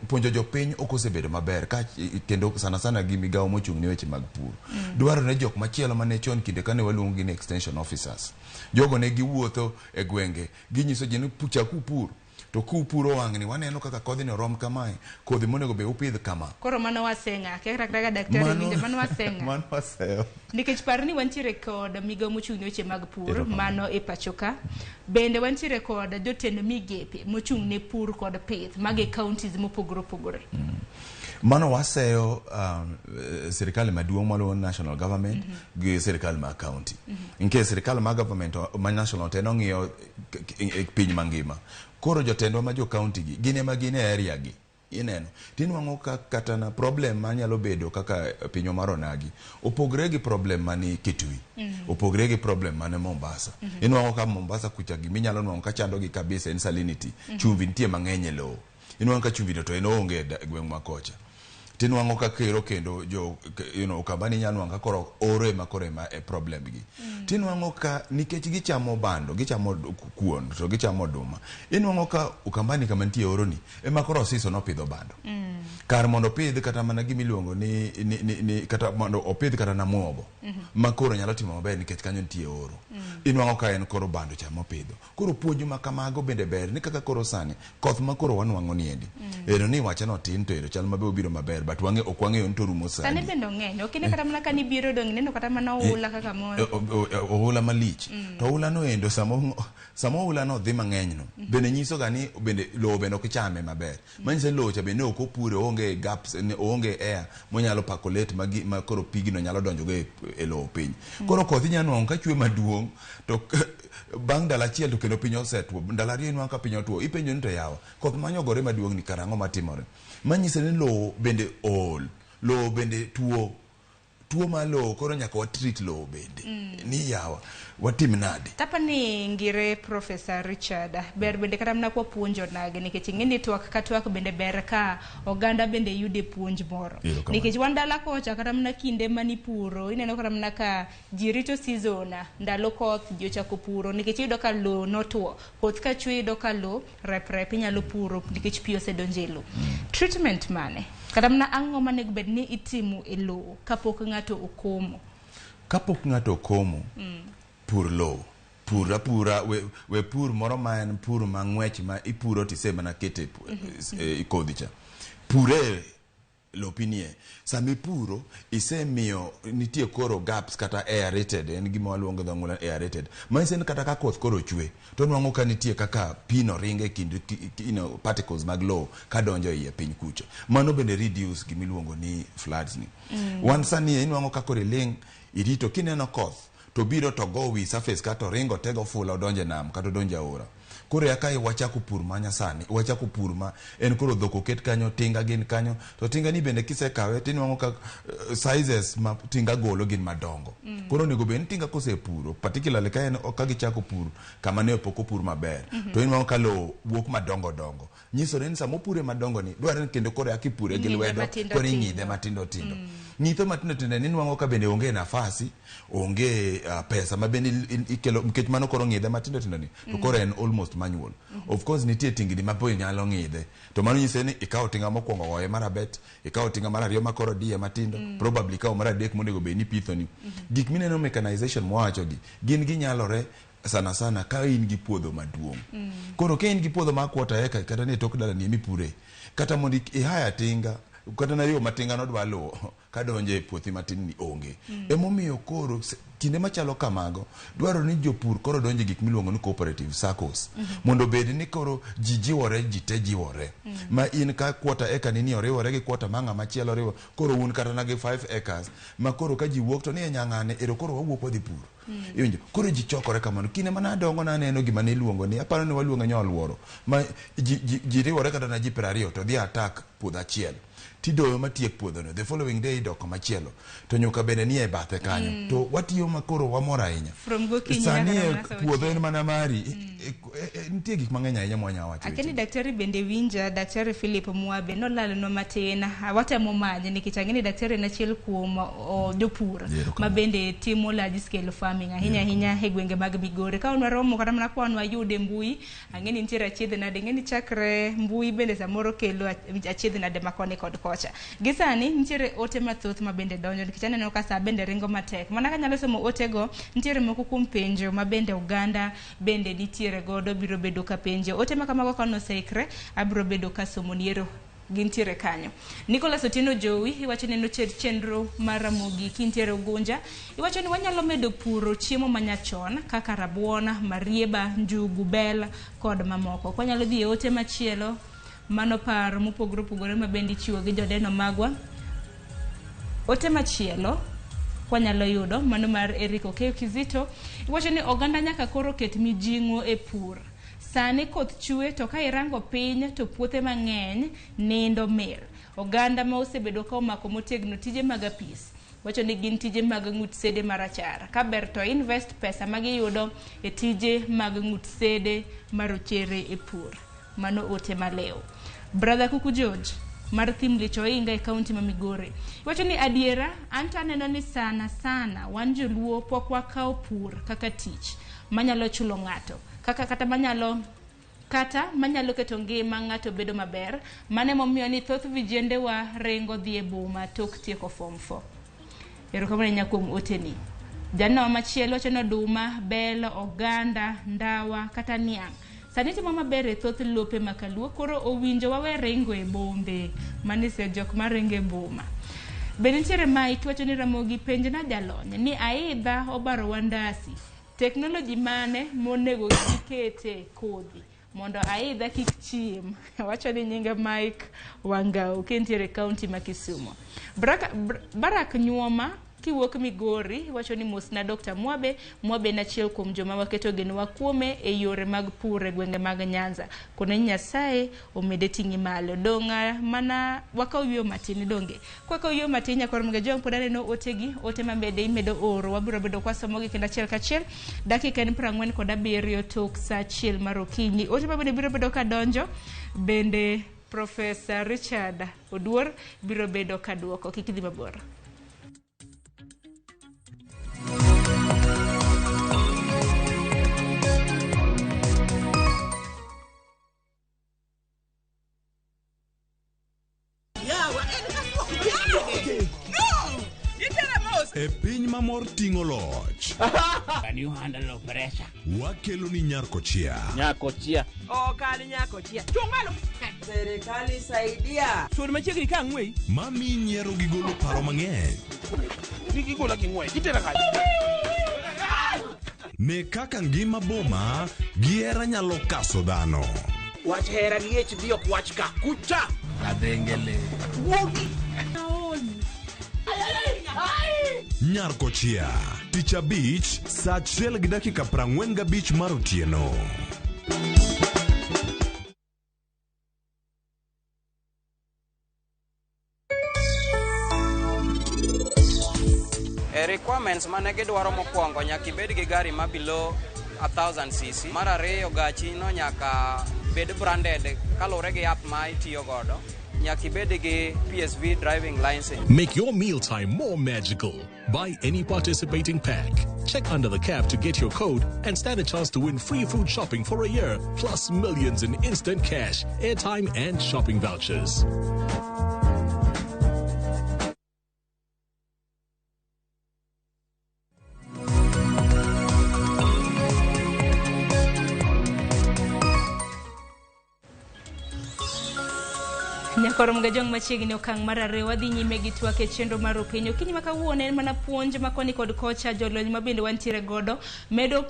puonjo jopiny okosebedo maber ka kendo sana gi migawo mochung' ni weche mag pur dwaro ne jok machielo mane chon kinde kane waluongo gi extension officers jogo ne giwuotho e gwenge ginyiso ji ni chaku pur to kupuro wang'ni waneno kaka kodhi ni rom kamae kodhi monego be upidh kama koro mano wasenga kaka daktari winjo mano wasenga mano waseo nikech par ni wantiere kod migawo mochung' ne weche mag pur mano e pachoka bende wantiere kod jotend migepe mochung' ne pur kod pith mag counties mopogore opogore mano waseo sirikal maduong' malo national government gi sirikal ma county nke sirikal ma government ma national teno ng'iyo piny mangima koro jotendwa ma jo county gi gine ma gine area gi ineno tinwango kata na problem manyalo bedo kaka pinyo maronagi opogre gi problem mani Kitui opogre gi problem mane Mombasa inwango ka Mombasa kucha gi minyalo nwango ka chando gi kabisa en salinity chumvi nitie mang'eny e lowo inwango ka chumvi to en onge gweng' makocha tinwango ka kero kendo jo ukambani nyanwanga koro ore makore ma e problem gi tinwango ka nikech gichamo bando gichamo kuon to gichamo duma inwango ka ukambani kama nitie oro ni ema koro siso no pidho bando kar mondo pidh kata mana gimiluongo ni kata mondo opidh kata na muogo makoro nyalo timo maber nikech kanyo nitie oro inwango ka en koro bando chamo pidho koro puonjo makamago bende ber ni kaka koro sani koth makoro wanwango niendi ero ni wacha no tin to ero chal mabe obiro maber but wange okwange on to rumo sani sani bendo ng'eny okine kata mana kani biro dong neno kata mana oula kaka moyo oula malich to oula no endo samo oula no dhi mang'eny no bende nyiso gani bende lowo bende okichame maber manyiso lowo cha bende okopure onge gaps onge air monyalo pakolate ma koro pigino nyalo donjo go e lowo piny koro kothi nyanwang ka chwe maduong' to bang' dala achiel to kendo piny osetwo ndala ariyo nwang' ka piny otwo ipenjo ni to yawa koth manyogore maduong' ni karang'o matimore manyiso ni lowo bende lowo bende tuo ma lowo koro nyaka watreat lowo bende ni yawa watim nade tapani ngire Professor Richard ber bende kata mna kwa puonjo nage nikech ng'eni twak ka twak bende ber ka oganda bende yude puonj moro nikech wandala kocha kata mna kinde mani puro ineno kata mna ka jirito season ndalo koth jochako puro nikech yudo ka lowo notwo koth ka chwe yudo ka lowo rep inyalo puro nikech pi osedonjo e lowo treatment mane kata mna ang'o manego bed ni itimo e lowo kapok ng'ato okomo pur lowo pura we pur moro ma en pur mang'wech ma ipuro tise mana kete kodhi cha pure lopinie sami puro isemiyo nitie koro gaps kata aerated en gima waluongo dho ng'ula aerated manyiso kata ka koth koro chwe to nwang'o ka nitie kaka pino ringe kind particles mag lowo ka donjo iye piny kucho mano bende reduce gimiluongo ni floods ni wan sani inwang'o ka koro ling irito kineno koth to biro to go wi surface kata ringo tego fula odonje nam kata odonje aora koro ya kai wachako pur manya sani wachako pur ma en koro dhok oket kanyo tinga gin kanyo to tinga ni bende kisekawe tinwango ka sizes ma tinga golo gin madongo koro nego ben tinga kose puro particularly ka en ka gichako pur kama ne opoko pur maber to inwango ka lo wuok madongo dongo nyiso ni samo pure madongo ni dware kendo koro akipure gi lwedo koro nyidhe matindo tindo nyitho matindo tindo ni nwango ka bende onge nafasi onge pesa ma bende ikelo nikech mano koro ng'idhe matindo tindo ni to koro en almost manual of course nitie tingni ma boy nyalo ng'idhe to mano nyise ni ikawo tinga mokwongo goye marabet ikawo tinga mar ariyo makoro diye matindo probably ikawo mar adek monego be ni pitho ni gik mineno mechanization mwacho gi gin ginyalore sana sana ka in gi puodho maduong'. Koro ka in gi puodho ma quarter acre kata ne tok dala ni mipure kata mondo ihaya tinga kata na yo matinga no dwa luwo kadonje e puothi matin ni onge. Emomiyo koro kinde machalo kamago dwaro ni jopur koro donje gik miluongo ni cooperative circles mondo bed ni koro jiwore jite jiwore ma in ka quarter acre ni oriwore gi quarter manga machielo riwo koro un kata na gi 5 acres ma koro ka ji wuok to ni nyang'ane ero koro wawuok wadhi pur. Iwinjo koro ji chokore kamano kinde mana dongo na neno gima ne iluongo ni aparo ni waluongo nyoluoro ma ji riwore kata na ji 20 to dhi attack puodho achiel tidoyo matiek puodho no the following day idoko machielo to nyuka bende ni e bathe kanyo to watiyo makoro wamor ahinya sani puodho en mana mari nitie gik mang'eny ahinya mwanya wacho akini daktari bende winja daktari Philip Mwabe nolalo no matin watemo manye nikech ang'eni daktari en achiel kuom jopur ma bende timo large scale farming ahinya e gwenge mag Migori ka onwa romo kata mana kwa onwa yude mbui ang'eni nitiere achiedh nade ng'eni chakre mbui bende samoro kelo achiedh nade makoni kod kocha gisani nitiere ote mathoth ma bende donjo nikech aneno ka sa bende ringo matek mana ka nyalo somo otego nitiere moko kuom penjo ma bende Uganda bende nitiere godo biro bedo ka penjo ote ma kamago kono sekre abiro bedo ka somo niero gintiere kanyo. Nicholas Otieno Jowi iwacho ni chenro mar Ramogi kintiere Ugunja iwacho ni wanyalo medo puro chiemo manyachon kaka rabuon, marieba, njugu, bel kod mamoko. Wanyalo dhi e ote machielo mano par mopogore ma bende chiwo gi jodeno magwa. Ote machielo wanyalo yudo mano mar Eriko Kizito iwacho ni oganda nyaka koro ket mijing'o e pur. Sani koth chue to ka irango piny to puothe mang'eny nindo mir. Oganda ma osebedo ka omako motegno tije mag apis. Wacho ni gin tije mag ng'ut sede marachar. Ka ber to invest pesa magiyudo e tije mag ng'ut sede marochere e pur. Mano ote maleo. Brother Kuku George mar thim licho inga e kaunti ma Migori. Wacho ni adiera anta neno ni sana wan joluo pok wakao pur kaka tich manyalo chulo ng'ato. Kata manyalo keto ngima ng'ato bedo maber mane momiyo ni thoth vijende wa rengo dhi e boma tok tieko form 4. Erokamano nyakuom oteni. Janno machielo wacho ni oduma, bel, oganda, ndawa kata niang' sani timo maber e thoth lope makaluo koro owinjo wawe rengo e bombe manise jok marengo e boma. Bende nitiere ma itwacho ni Ramogi penj na jalony ni aidha obaro wandasi teknoloji mane monego gikete kodhi mondo aidha kik chiem. Wacho ni nyinga Mike Wangau kentiere kaunti ma Kisumu. Barak Nyuoma kiwuok Migori wacho ni mosna Dr. Mwabe na chiel kuom joma waketo genwa kuome e yore mag pur e gwenge mag Nyanza. Kuna Nyasaye omede ting'i malo donga mana wakawiyo matin donge. Kwa kawiyo matin nyakoro mga jong podane no otegi ote mambede imedo oro wabiro bedo kwa somogi kenda chiel kachiel dakika ni 47 tok sa achiel mar okinyi. Ote mambede biro bedo ka donjo bende Professor Richard Oduor biro bedo ka duoko kikidhi mabor. E piny mamor ting'o loch. Can you handle pressure? Wakelo ni Nyarkochia. Nyarkochia. Oh, kali Nyarkochia. Chungalo. Serikali saidia. Suon machiegni ka ng'wei. Mami nyiero gi golo paro mang'eny. Gigola gi ng'wei. Gitera kaji. Ne kaka ngima boma giera nyalo kaso dhano. Wach hera liech dio kwach ka kucha. Adengele. Wogi. Nyarkochia, tich abich, saa 1:45 mar otieno. Requirements mane gidwaro mokwongo nyaka ibed gi gari ma below 1000cc. Mar ariyo gachi no nyaka bed branded kalure gi app ma itiyo godo. PSV driving license. Make your mealtime more magical. Buy any participating pack. Check under the cap to get your code and stand a chance to win free food shopping for a year, plus millions in instant cash, airtime, and shopping vouchers. Koro mga jong machiegni okang mar ariyo wadhi nyime gi twak e chenro mar Rupiny. Okinyi ma kawuono en mana puonj makoni kod kocha jolony mabende wantiere godo medo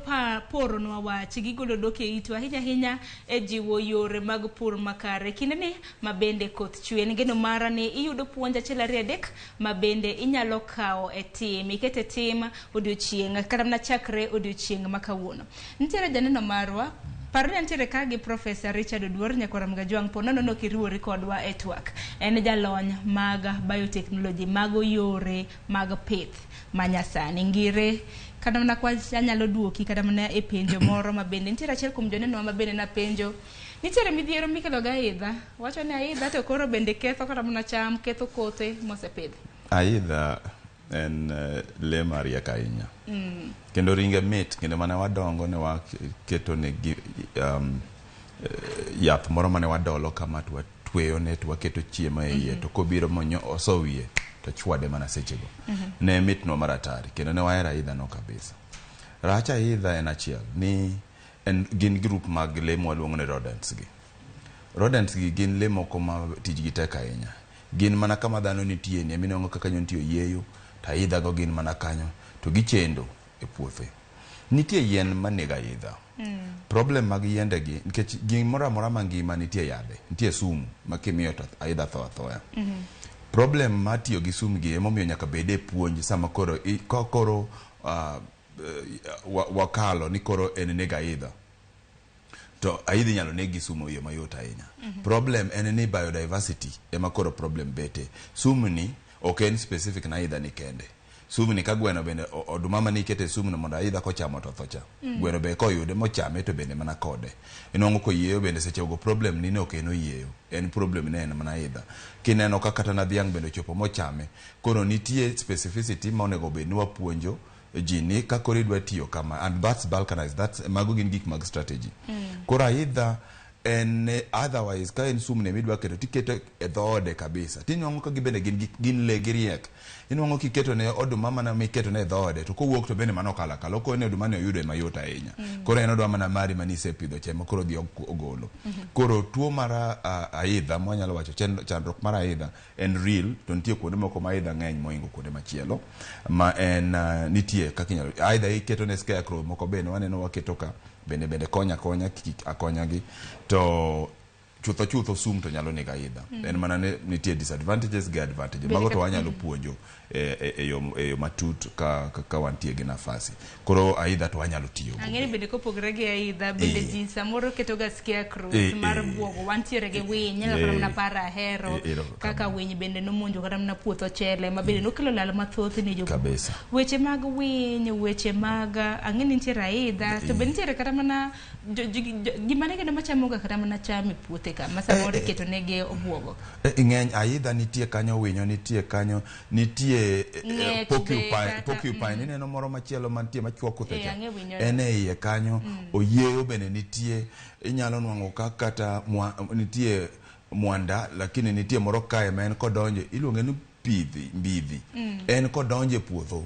poronwa wach gigolo dok e itwa ahinya e jiwo yore mag pur makare. Kinde ni mabende koth chwe ni geno mara ni iyudo puonj achiel ariyo adek mabende inyalo kawo e tim ikete tim odiochieng' kata mana chakre odiochieng' ma kawuono. Nitiere janeno marwa parni antiere ka gi Professor Richard Oduor Nyakora mga jwang po nono kiriwori kodwa e twak. En jalony mag biotechnology mago yore mag pith manyasani ngire kada mana kwa anyalo duoki kada mana e penjo moro mabende nitiere achiel kuom joneno mabende na penjo nitiere midhiero mikelo ga aidha wacho ni aidha to koro bende ketho kada mana cham ketho kothe mosepidh. Aidha en le maria kainya kendo ringe mit kendo mane wadongo ne waketo ne yath moro mane wadolo kama tweyo ne waketo chiemo e iye to kobiro monyo osowie to chwade mana sechego ne mit no maratari kendo ne waera aidha no kabisa. Racha aidha en achiel ni en gin group mag le mwaluongo ne rodents gi gin le moko ma tijgi tek ahinya gin mana kama dhano nitie ni minongo kaka nyontiyo yeyo ta aidha go gin mana kanyo to gichendo e puothe. Nitie yien manega aidha problem mag yiende gi nikech gin moro amora mangima nitie yadhe nitie sumu makimiyo to aidha tho athoya problem matiyo gi sum gi emomiyo nyaka bede puonj sama koro wakalo ni koro en nega aidha to aidha nyalo negi sumu yo mayot ahinya. Problem en ni biodiversity ema koro problem bete. Sumu ni ok en specific na aidha ni kende. Sumu ni ka gweno bende oduma mani kete sumu no mondo aidha ko chamo to thocha. Gweno be ko yude mochame to bende mana kode. Inongo ko yieo bende seche go problem ni no keno yieo. En problem ne en mana aidha. Kineno ka kata na dhiang bende chopo mochame. Koro nitie specificity ma onego bed ni wapuonjo jini ka koro idwa tiyo kama and that's balkanized, that's mago gin gik mag strategy. Koro aidha en otherwise ka en sumu ne midwa keto tiketo e dhoode kabisa tinwango ka gibende gin le giriek inwango kiketo ne oduma mana miketo ne dhoode to kowuok to bende mano kala ko ne oduma ne oyudo mayot ahinya koro en oduma mana mari mani sepidho chema koro dhi ogolo koro tuo mara aidha mwanyalo wacho chandruok mara aidha en real to nitie kuonde moko ma aidha ng'eny moingo kuonde machielo ma en nitie kaka inyalo aidha iketo ne scarecrow moko bende waneno waketo ka bende konya akonya gi to chutho sum to nyalo nega aidha en mana nitie disadvantages ga advantages mago to wanyalo puonjo e yo matut ka wantie gi nafasi koro aidha to wanyalo tiyo ang'eni bende kopogre gi aidha bende ji samoro keto ga scarecrow mar buogo wantiere gi winy nyalo na para hero kaka winy bende nomonjo kata na puotho chele ma bende nokelo lal mathoth ne jopur weche mag winy weche mag ang'eni nitiere aidha to bende nitiere kata mana gima ne geno machamo ga kata mana cham e puothe ka masamoro keto negi obuogo ng'eny aidha nitie kanyo winyo nitie kanyo nitie porcupine ineno moro machielo mantie machwako thecha en e iye kanyo oyeyo bende nitie inyalo nwang'o kata nitie mwanda lakini nitie moro kae ma en kodonje iluonge ni mbidhi en kodonje puotho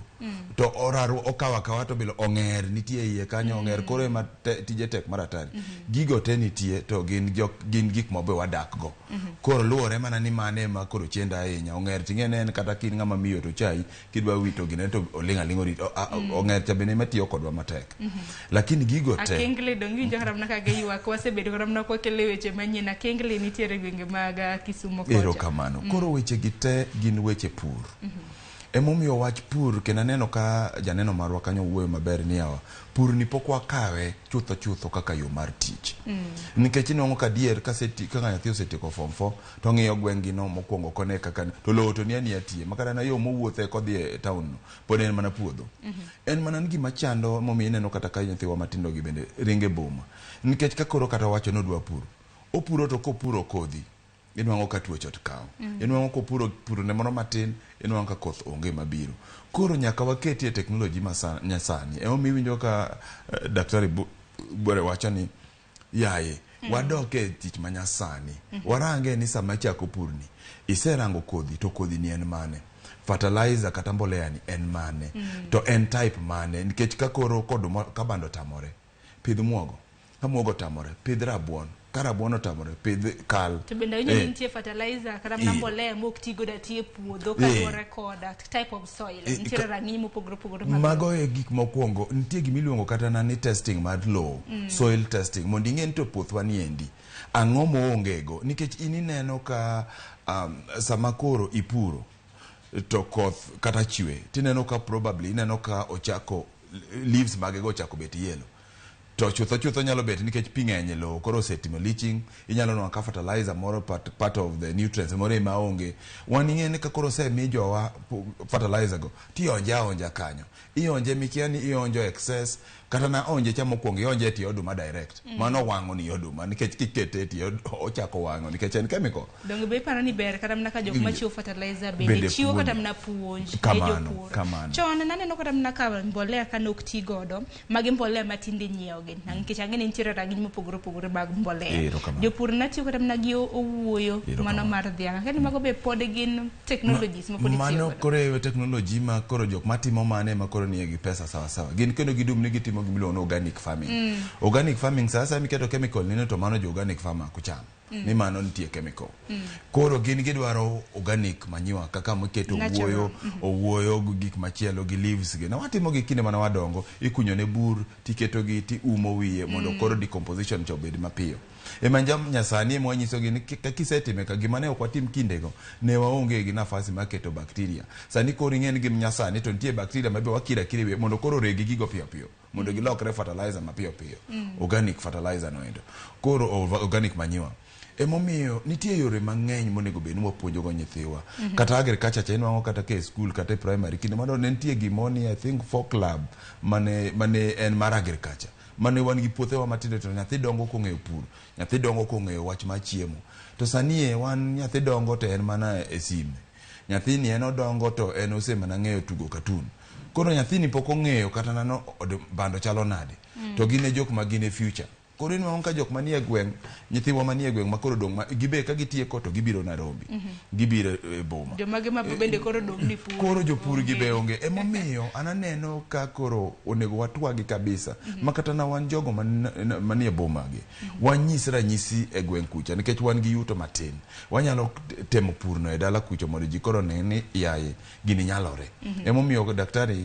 to oraru okawa to bilo ong'er nitie iye kanyo ong'er koro ema tije tek maratari gigo te nitie to gin gik mabe wadak go koro luore mana ni mane ma koro chenda ahinya ong'er ting'ene en kata kin ng'ama miyo to chai kidwa wito gine to oling' ong'er cha bende matiyo kodwa matek lakini gigo te akengle dongi jo karamna ka geywa ko wasebedo karamna ko kele weche manyien akengle nitiere gwenge mag Kisumo kocha ero kamano koro weche gite gin weche pur emomiyo wach pur kena neno ka janeno marwa kanyo wuoyo maber ni yawa pur ni pok wakawe chutho kaka yo mar tich nikech inongo ka dier ka nyathi osetieko form 4 to ng'iyo gwengi no mokwongo kone kaka to lowo to ni atie makara na yo mowuothe kodhi e town no pod en mana puodho en mana gima chando momiyo ineno kata ka nyithiwa matindo gi bende ringe boma nikech ka koro kata wacho nodwa pur opuro to kopuro kodhi inwango ka tuoche otkawo inwango ko puro ne moro matin inwango ka koth onge mabiro koro nyaka waketie teknoloji nyasani miwinjo ka daktari bore wacho ni yaye wadoke tich manyasani warange ni sama chako purni iserango kodhi to kodhi ni en mane fertilizer kata mbolea ni en mane to en type mane nikech ka koro ka bando tamore pidh muogo ka muogo tamore pidh rabuon karabuon otamore pidh kal to bende nitie fertilizer kata mana mbolea mok tigo da tie puodho kaluwore koda type of soil nitie rang'iny mopogore mago e gik mokwongo. Nitie gimiluongo kata na ni testing mar low soil testing mondo ing'e ni to puothwa niendi ang'o moongego, nikech ineno ka sama koro ipuro to koth kata chwe tineno ka probably ineno ka ochako leaves magego ochako bet yellow, to chutho nyalo bet nikech pi ng'eny e lowo koro osetimo leaching. Inyalo neno ka fertilizer moro part of the nutrients moro ema onge. Wan ing'e ni ka koro osemi jowa fertilizer go tionja kanyo, ionje mikia ni ionjo excess kata na onje cha mokwongo ionje tie oduma direct mano wang'o ni oduma nikech kikete tie ochako wang'o nikech en chemical. Donge be para ni ber kata mna ka jok ma chiwo fertilizer bende chiwo kata mna puonj ne jopur. Chon naneno kata mna ka mbolea kanok ti godo magi mbolea matinde nyiewo gi nikech ang'e nitiere rang'iny mopogore mag mbolea. Jopur natiyo kata mna gi owuoyo mano mar dhiang'. Kani mago be pod gin technologies ma pod itiyo mano koro technology ma koro jok matimo mane ma koro nie gi pesa sawa gin kendo gidum ni gitimo gimiluongo organic farming. Organic farming sasa miketo chemical nino to mano jo organic farmer kucham ni mano nitie chemical. Koro gin gidwaro organic manure kaka miketo owuoyo gik machielo gi leaves gi na watimo gi kinde mana wadongo ikunyo ne bur tiketo gi ti umo wiye mondo koro decomposition cho bed mapiyo. Emanjam nyasani mwanyiso gi kisetime ka gima ne ok watim kindego ne waonge gi nafasi mar keto bacteria. Sani koro ing'en gi nyasani to nitie bacteria mabe wakira mondo koro regi gigo piyo mondo gilokre fertilizer mapiyo. Organic fertilizer noendo. Koro organic manure. Emomiyo nitie yore mang'eny monego bed ni wapuonjo go nyithiwa. Kata agriculture cha inwango kata ke school kata primary kinde mano ne nitie gimoni I think for club mane en mar agriculture. Mane wan gi puothewa matindo to nyathi dongo kong'eyo pur, nyathi dongo kong'eyo wach mar chiemo. To sani wan nyathi dongo to en mana e sim. Nyathini en odongo to en ose mana ng'eyo tugo cartoon. Koro nyathini pok ong'eyo kata nano bando chalo nade. To gine jok ma gine future. Koro inwango ka jok manie gweng', nyithiwa manie gweng' ma koro dong' gibe ka gitieko to gibiro Nairobi. Gibiro e boma. Jomage ma bende koro dong' ni pur. Koro jopur gibe onge. Emomiyo ananeno ka koro onego watwagi kabisa. Makata na wan jogo manie boma gi. Wanyis ranyisi e gweng' kucha nikech wan gi yuto matin. Wanyalo temo pur no e dala kucha mondo ji koro ne yaye gini nyalore. Emomiyo daktari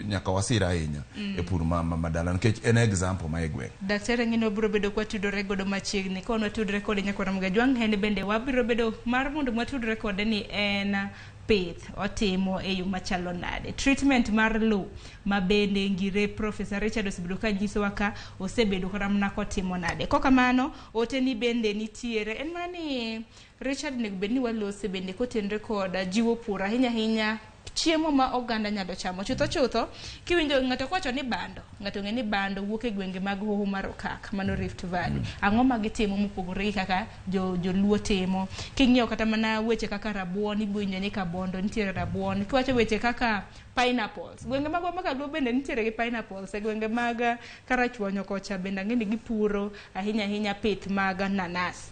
nyaka wasira ahinya e pur madala nikech en example ma e gweng'. Daktari ng'ino biro bedo kwa tudore godo machiegni kono tudore kode nyaka Ramogi Jwang' en bende wabiro bedo mar mondo watudore kode ni en pith otimo e yo machalo nade. Treatment mar low ma bende ngire Professor Richard osebedo ka nyisowa ka osebedo kata mana kotimo nade. Kokamano ote ni bende nitiere en mani Richard nego bende ni walose bende kotenre koda jiwo pur ahinya chiemo ma oganda nyalo chamo. Chutho kiwinjo ng'ato kwacho ni bando, ng'ato ng'e ni bando wuok e gwenge mag hoho mar Okak mano Rift Valley. Ang'o ma gitimo mopogore kaka joluo timo. King'iyo kata mana weche kaka rabuon ibwinjo ni kabondo nitiere rabuon. Kiwacho weche kaka pineapples. Gwenge mag Kaluo bende nitiere gi pineapples. E gwenge mag Karachuonyo kocha bende ng'eni gipuro ahinya pith mag nanas.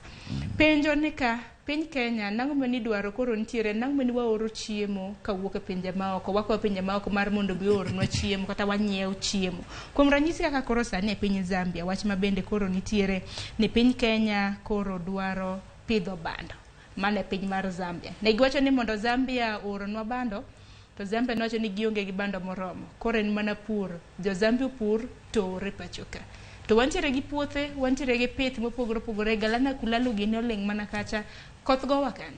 Penjo ni ka piny Kenya nang'o mani dwaro koro nitiere nang'o mani waoro chiemo kawuok e pinje maoko wako pinje maoko mar mondo biornwa chiemo kata wanyiew chiemo. Kuom ranyisi kaka koro sani e piny Zambia wach ma bende koro nitiere ni piny Kenya koro dwaro pidho bando mane piny mar Zambia. Ne giwacho ni mondo Zambia ornwa bando to Zambia nowacho ni gionge gi bando moromo. Koro en mana pur. Jo Zambia pur to repachoka. To wantiere gi puothe, wantiere gi pith mopogore galana kulalo gine oleng' mana kacha. Koth gowa kani?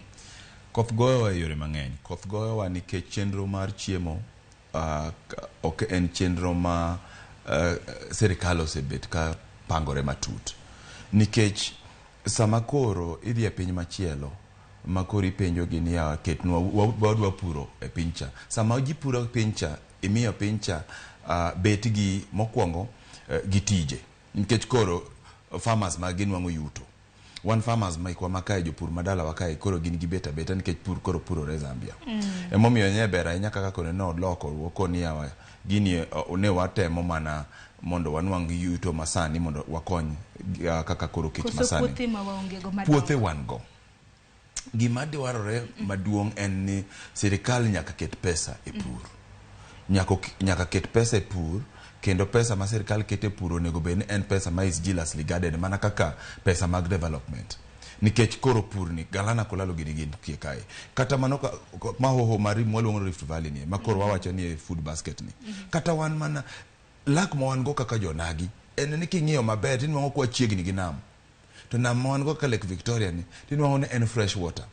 Koth gowa e yore mang'eny. Koth gowa nikech chenro mar chiemo ok en chenro ma serikal osebet ka pangore matut. Nikech sama koro idhi e piny machielo ma koro ipenjo gi niya ketnwa wadwa puro e pincha. Sama ji puro e pincha imiyo pincha bet gi mokwongo gi tije. Nikech koro farmers ma ginwang'o yuto. One farmers maikwa makae jopur madala wakae koro gin gi beta nikech pur koro purore Zambia. Emomiyo nye bera inya kaka kone no loko wokoni yawa gini ne watemo mana mondo wanwang' yuto masani mondo wakony kaka koro kich masani. Puothe wan go. Gima dwarore maduong' en ni serikal nyaka ket pesa e pur. Nyaka ket pesa e pur kendo pesa ma sirkal kete puro nego bed ni en pesa ma is jealously guarded mana kaka pesa mag development. Nikech koro purni galana kolalo gini kie kae kata mano ma hoho mari mwalongo Rift Valley ni ma koro wawacho ni food basket ni kata wan mana lak ma wan go kaka jonagi en ni king'iyo maber tin wango kwa chiegni gi nam to nam ma wan go ka Lake Victoria ni tin wango ni en fresh water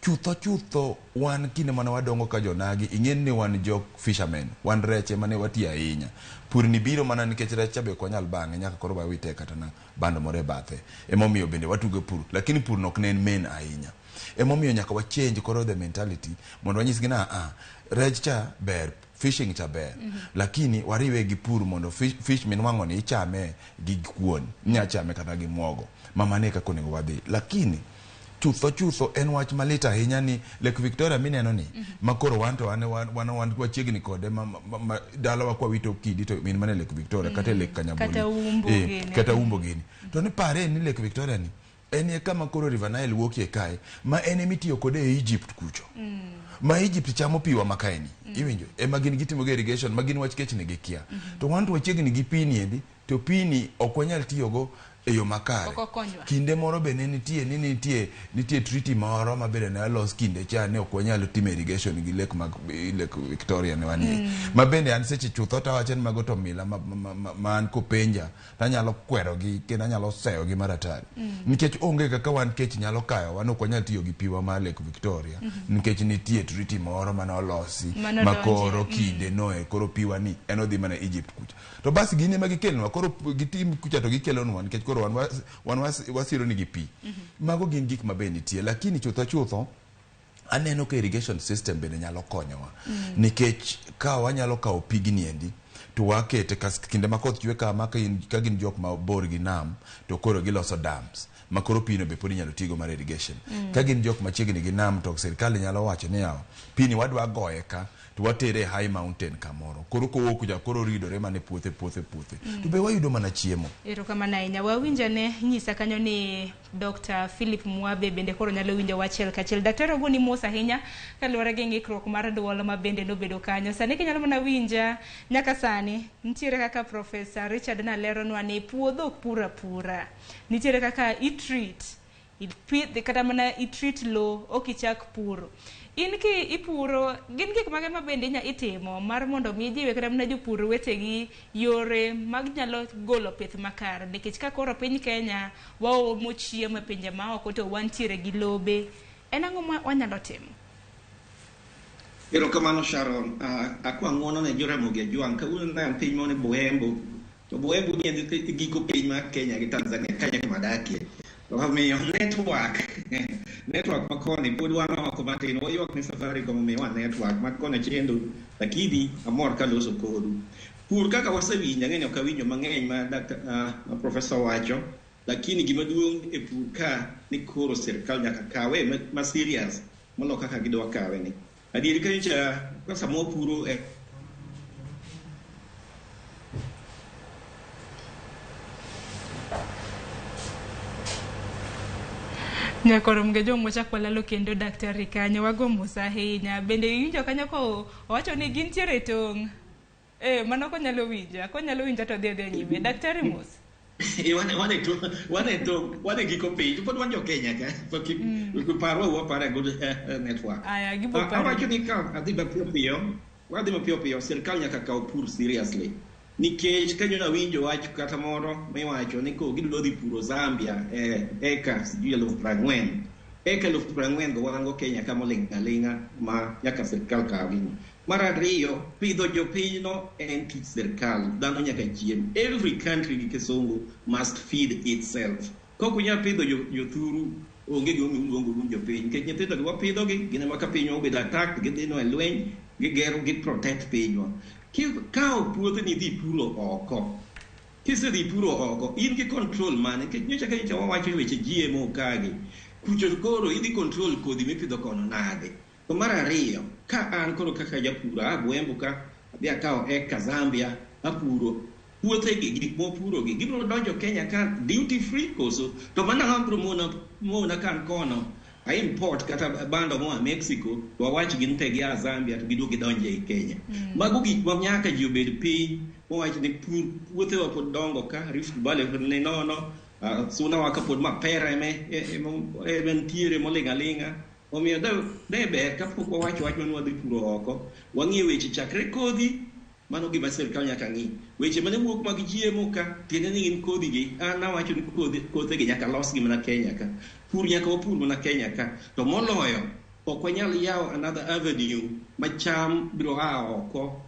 chutho wan kine mana wadongo ka jonagi ing'en ni wan jok fishermen wan reche mane watia ahinya purni biro mana nikech recha be konyal bang'e nyaka koro ba wite kata na bando more bathe emomiyo bende watugo pur lakini pur nok ne en main ahinya emomiyo nyaka wa change koro the mentality mondo wanyis gina rech cha ber fishing cha ber lakini wariwe gi pur mondo fish minwango ni ichame gi kuon nya chame kata gi muogo mamane ka konego wadhi lakini chutho en wach malita ahinya ni Lake Victoria mineno ni makoro wanto wan kwa chiegni kode dalawa kwa wito kidi to min mane Lake Victoria kata Lake Kanyaboli kata umbo gini to ni pare ni Lake Victoria ni en kama koro River Nile wuokie kae ma en emitiyo kode e Egypt kucho ma Egypt chamo piwa makaeni iwinjo ema gin gitimo irrigation ma gin wach kech ne gikia to wanto wachiegni gi pini endi to pini okwanyal tiyogo eyo makare kinde moro be nitie treaty moro ma bede ne los kinde cha ne okwanyalo timo irrigation gi Lake Victoria ne wani ma bende an seche chutho ta wachen mago to mila man ko penja tanyalo kwero gi kendo anyalo seyo gi maratari nikech onge kaka wan kech nyalo kayo wan okwanyal tiyo gi piwa ma Lake Victoria nikech nitie treaty moro ma olosi makoro kinde noe koro piwa ni en odhi mana Egypt kucha to basi gine ma gikelnwa koro gitim kucha to gikelonwa nikech koro wan wasiro ni gi pi mago gin gik mabe nitie lakini chutho aneno ka irrigation system bende nyalo konyowa nikech ka wanyalo kawo pigni endi to wakete kinde makoth chwe kama ka gin jok ma bor gi nam to koro giloso dams makoro pino be podi nyalo tigo mar irrigation ka gin jok machiegni gi nam to sirkal nyalo wacho ni yawa pini wadwa goye ka to watere high mountain kamoro koro kowuok kuja koro ridore mane puothe to be wayudo mana chiemo erokamano ahinya wawinjane nyisa kanyo ni Dr. Philip Mwabe bende koro nyalo winjo wachiel kachiel daktari ogoni mos ahinya kaluwore gi ng'ikruok mar dwol ma bende nobedo kanyo sani kinyalo mana winja nyaka sani nitiere kaka Professor Richard naleronwa ni puodho ok pura nitiere kaka itreat kata mana itreat low ok ichak puro in ki ipuro gin gik mage ma bende nya itimo mar mondo mi jiwe kata mana jopur wetegi yore mag nyalo golo pith makare nikech ka koro piny Kenya waomo chiemo e pinje ma oko to wantiere gi lobe en ang'o ma wanyalo timo erokamano Sharon akwa ng'wono ne Ramogi Juang ka un na piny mone Buembo to Buembo ni en giko piny mar Kenya gi Tanzania Kenya madakie Wamiyo network makoni pod wana wako matino wayuak ni safari kama mewa network makone chendo lakini amor kaloso kodu pur kaka wasewinja ng'eny ok awinjo mang'eny ma professor wacho lakini gima duong' e pur ka ni koro sirkal nyaka kawe ma serious molo kaka gidwa kawe ni adieri kancha kwa samo puro Nyakorom ge jomo chakwa lalo kendo daktari kanyo wago musa ahinya bende winjo kanyo ko owacho ni gin tiere tong mano ko nyalo winja to dhi nyime daktari mos wane giko piny pod wanjo Kenya ka porque parwa para good network aya gibo para awacho ni ka adhi ba pio sirkal nyaka kaw pur seriously nikech kanyo na winjo wach kata moro miwacho ni ko gidwa dhi puro Zambia eka sijui 40,000 eka 40,000 go wan go Kenya kama linga ma nyaka sirkal kawi mar ariyo pidho jopinyno en tich sirkal dhano nyaka chiem every country gi kisungu must feed itself koko nya pidho jothuru onge gi luongo jopiny nikech nyithindo gi wapidho gi gine maka piny obedo attack gi dhino e lweny gi gero gi protect pinywa kao puothe ni dhi puro oko kise dhi puro oko in gi control mane ke nyocha ka wawacho weche GMO kage kucho koro idhi control kodhi mipidho kono nade to mar ariyo ka an koro kaka japura Buembo ka adhi akao eka Zambia apuro puothe gi gik mopuro gi gibiro donjo Kenya ka duty free koso to mana ng'ambro mona kan kono a import kata bando moa Mexico to wawach gin te gi Zambia to giduogi donje e Kenya. Mago gik ma nyaka ji obed piny mowach ni puothe wa pod dongo ka Rift Valley ne nono suna wa ka pod mapera eme ntiere molingalinga. Omiyo de ber kapok wawach man wadhi puro oko wang'ie weche chakre kodhi mano gima sirkal nyaka ng'i weche mane wuok mag chiemo ka tiende ni gin kodhi gi an awacho ni kothe gi nyaka los gi mana Kenya ka pur nyaka wapur mana Kenya ka to moloyo ok wanyal yawo another avenue ma cham biro oko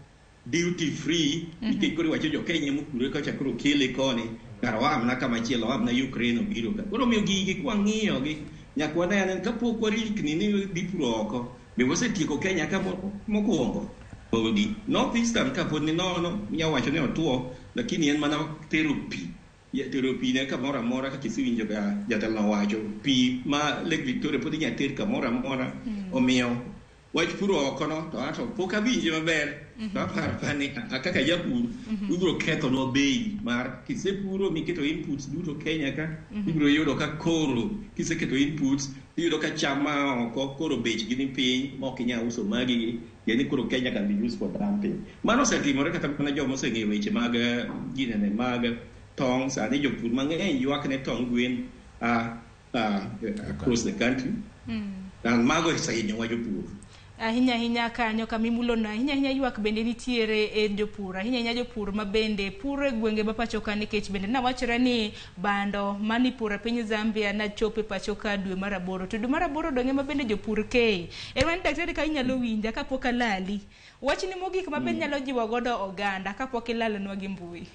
duty free nikech koro wacho jo Kenya mopure ka chakro kele koni karawa mana kama chielo wa na Ukraine obiro ka koro miyo gigi kwang'iyo gi nyaka wanene kapok warikni ni dhi puro oko be wasetieko Kenya ka mokwongo Odi, Northeastern ka pod ni nono, nyawacho ne otuo, lakini en mana tero pi. Tero pi ne kamoro amora kaka isiwinjo ga jatelo wacho. Pi ma Lake Victoria pod inya ter kamoro amora. Omiyo wach puro oko no, to ato pok awinje maber. To aparo ni kaka japur, ibiro ketho no bei mar kisepuro miketo inputs duto Kenya ka, ibiro yudo ka koro kiseketo inputs, iyudo ka chama oko koro bech gi ni piny, mok inya uso magi yani koro Kenya can be used for dumping. Mano osetimore kata mana joma oseng'eyo weche mag ginene mag tong' sani jopur mang'eny ywak ne tong' gwen across the country. And mago osehinyowa jopur. Ahinya kanyo kamimulo na ahinya ywak bende nitiere e jopur ahinya jopur ma bende pur e gwenge ma pacho ka nikech bende na wachore ni bando mani pur e piny Zambia na chope pacho ka dwe mar 8 to dwe mar 8 donge ma bende jopur ke wan daktari ka inyalo winja kapok alali wach ni mogik ma bende nyalo jiwo godo oganda kapok ilalnwa gi mbui.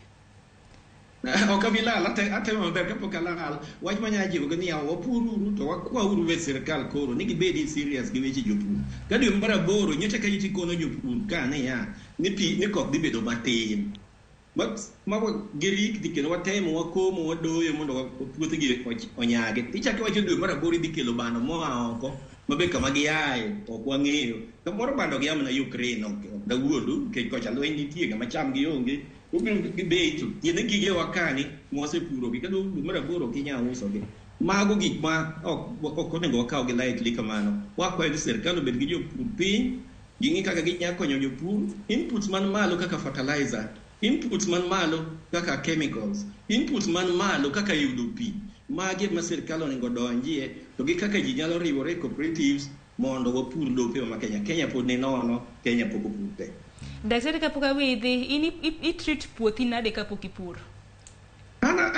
Okabilal atemo maber kapok alal wach manya jiwo ni wapururu to wakwauru ve sirkal koro ni gibedi serious gi weche jopur ka dwe mar 8 nyote ka iti kono jopur ka ne ya ni pi ni koth dhi bedo matin mago gerik dikeno watemo wakomo wadoyo mondo puothe gi onyage tichake wacho dwe mar 8 dhi kelo bando moa oko mabe kama giaye ok wang'eyo kamoro bando gi amna Ukraine ok dawuodu ke kocha lweny nitie ga macham gi onge ubiro gibeto tiene gige wakani mwase puro gi kado mara boro kinya uso gi mago gik ma ok onego wakaw gi lightly kamano wakwa gi sirkal obed gi jopur piny gingi kaka ginya konyo jopur inputs man malo kaka fertilizer inputs man malo kaka chemicals inputs man malo kaka yudo pi mage ma sirkal onego donjie to gi kaka ji nyalo riwore cooperatives mondo wapur lope ma Kenya pod ni nono Kenya pok opurte. Daktari kapok awidhi i treat puothi nade kapok ipuro? Ana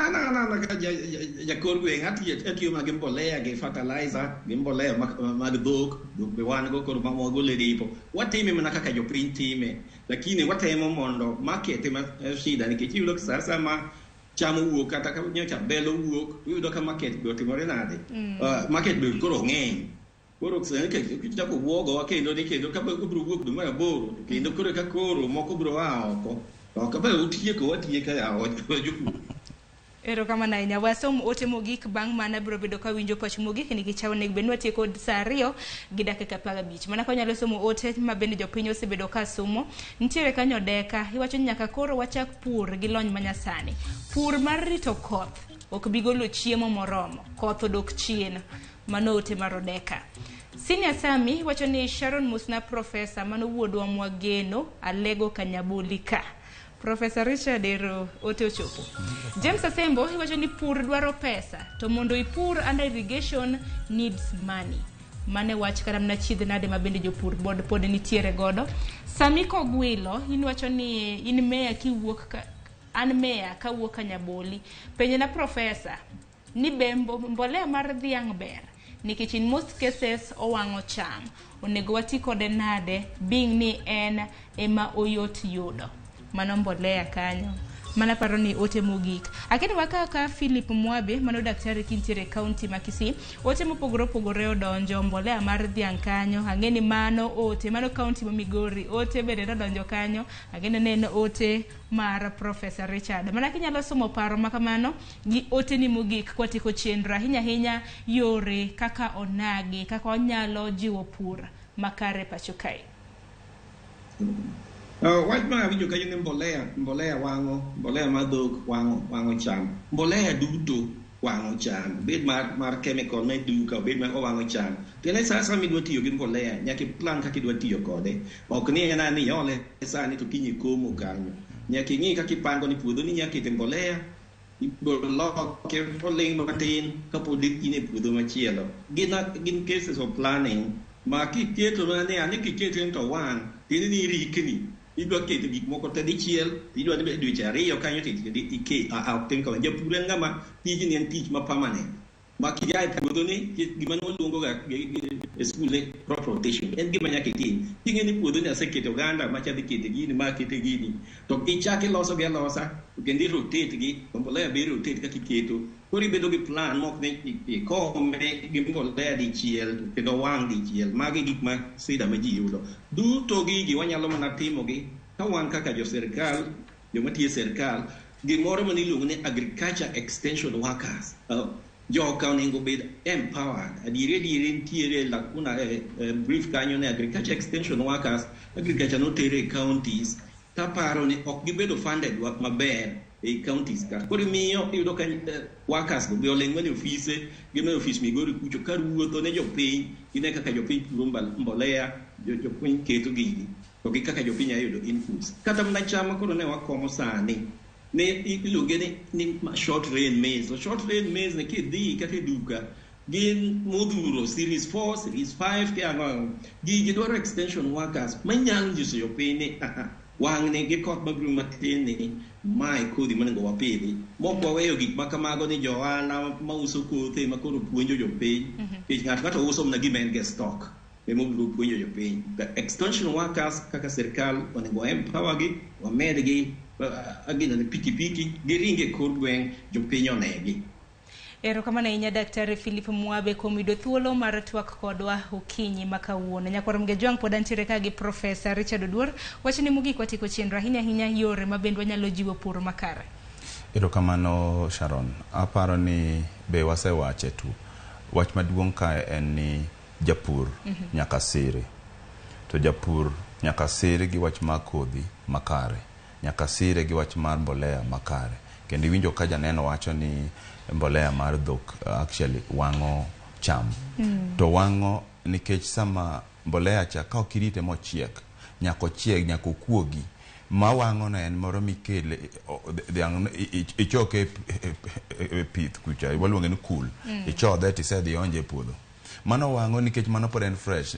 jakor gweng' atiyo mag mbolea gi fertilizer gi mbolea mag dhok be wan go koro mamogo le dipo watime mana kaka jopiny time lakini watemo mondo market ma shida nikech iyudo sasa ma chamo wuok kata ka nyocha belo wuok iyudo ka market be otimore nade market be koro ng'eny koro sani kichako wuogo kendo ni kendo ka bro wuok dwe mar 8 kendo koro ka koro moko bro oko to ka utieko watieka ya jopur. Erokamano ahinya wasom ote mogik bang' mana biro bedo ka winjo pach mogik ni gichaw ne benwa tieko saa 2 gi dakika 15 mana konyalo somo ote ma bende jopiny osebedo ka somo nitiere kanyo deka iwacho nyaka koro wachak pur gi lony manyasani pur mar rito koth ok bigolo chiemo moromo koth odok chien mano ote marodeka. Senior Sami wacho ni Sharon Musna professor mano wuodwa mwageno alego kanyabulika. Professor Richard Ero ote ochopo. James Asembo wacho ni pur dwaro pesa to mondo ipur under irrigation needs money. Mane wach kara mna chidh nade mabende jopur pod nitiere godo. Sami Kogwilo wacho ni in meya kiwuok ka an meya ka wuok Kanyaboli penye na professor ni bembo mbolea mar dhiang' ber nikech in most cases owango cham onego wati kode nade being ni en ema oyot yudo mano mbolea kanyo mana paro ni ote mogik akeni waka Philip Mwabe mano daktari kintiere county ma Kisii ote mopogore odonjo mbolea mar dhiang' kanyo angeni mano ote mano county ma Migori ote bende donjo kanyo angeni ne ote mar Professor Richard mana kinyalo somo paro makamano gi ote ni mogik kwatiko chenro hinya yore kaka onagi kaka onyalo jiwo pur makare pacho kae. Wach ma winjo kayo ni mbolea wango mbolea madhok wango cham mbolea duto wang'o cham bed mar chemical ma duka bed ma owang'o cham tiene sasa midwa tiyo gi mbolea nyaka plan kaka idwa tiyo kode ok ni en ani ole sani to kinyi komo kanyo nyaka ing'i kaka ipango ni puodho ni nyaka ite mbolea iboloke oling matin kapod in e puodho machielo gin cases of planning ma kiketo ne ani kiketo to wang' tieni ni rikni idwa keto gik moko te dichiel idwa ni dweche ariyo kanyo ike tin ka japur en ng'ama tijni en tich ma permanent ma kijai puodho ni gima noluongo ga e school ne crop rotation en gima nyaka itim ting'e ni puodho ni aseketo oganda ma chadhi kete gini ma kete gini to ichaki loso gi alosa kendo rotate gi mbolea be rotate kaka iketo koro ibedo gi plan mok ne ikome gi mbolea dichiel kendo wang' dichiel magi gik ma sida ma ji yudo duto gigi wanyalo mana timo gi ka wan kaka jo sirkal joma tiyo sirkal gimoro ma niluongo ni agriculture extension workers joka onego bed empowered adiere ntiere lakuna brief kanyo ne agriculture extension workers agriculture notere counties taparo ni ok gibedo funded maber e counties ka koro miyo iyudo ka workers go be oleng'o ne ofise gin ofis Migori kucho ka ruotho ne jopiny gine kaka jopiny puro mbolea jopiny keto gigi to gi kaka jopiny ayudo inputs kata mana chama koro ne wakomo sani ne iluonge ni short rain maize ne kidhi kata duka gin modhuro series 4 series 5 ke ang'o gigi dwaro extension workers manyalo nyiso jopiny ni wang' ne gi koth mabiro matin ni mae kodhi manego wapidhi mok waweyo gik makamago ni johala mauso kothe ma koro puonjo jopiny ng'ato kata uso mna gima en ge stock emobiro puonjo jopiny extension workers kaka sirkal onego empower gi wamed gi agina ni pikipiki giringe kor gweng' jopiny onegi. Erokamano ahinya Daktari Philip Mwabe kuom yudo thuolo mar twak kodwa okinyi ma kawuono. Nyakwarom Gejwang' pod antiere ka gi Profesa Richard Oduor. Wachni mogik watieko chenro ahinya yore ma bende wanyalo jiwo pur makare. Erokamano Sharon. Aparo ni be wasewache tu. Wach maduong' kae en ni japur nyaka siri. To japur nyaka siri gi wach mar kodhi makare. Nyaka siri gi wach mar mbolea makare. Kendo winjo ka janeno wacho ni mbolea mar dhok actually wang'o cham. To wang'o nikech sama mbolea cha ka okirite mochiek nyako chieg nyako kuogi ma wang'o na en moro mikele ichoke pith kucha waluonge ni cool ichodhe tisedhi onje puodho mano wang'o nikech mano pod en fresh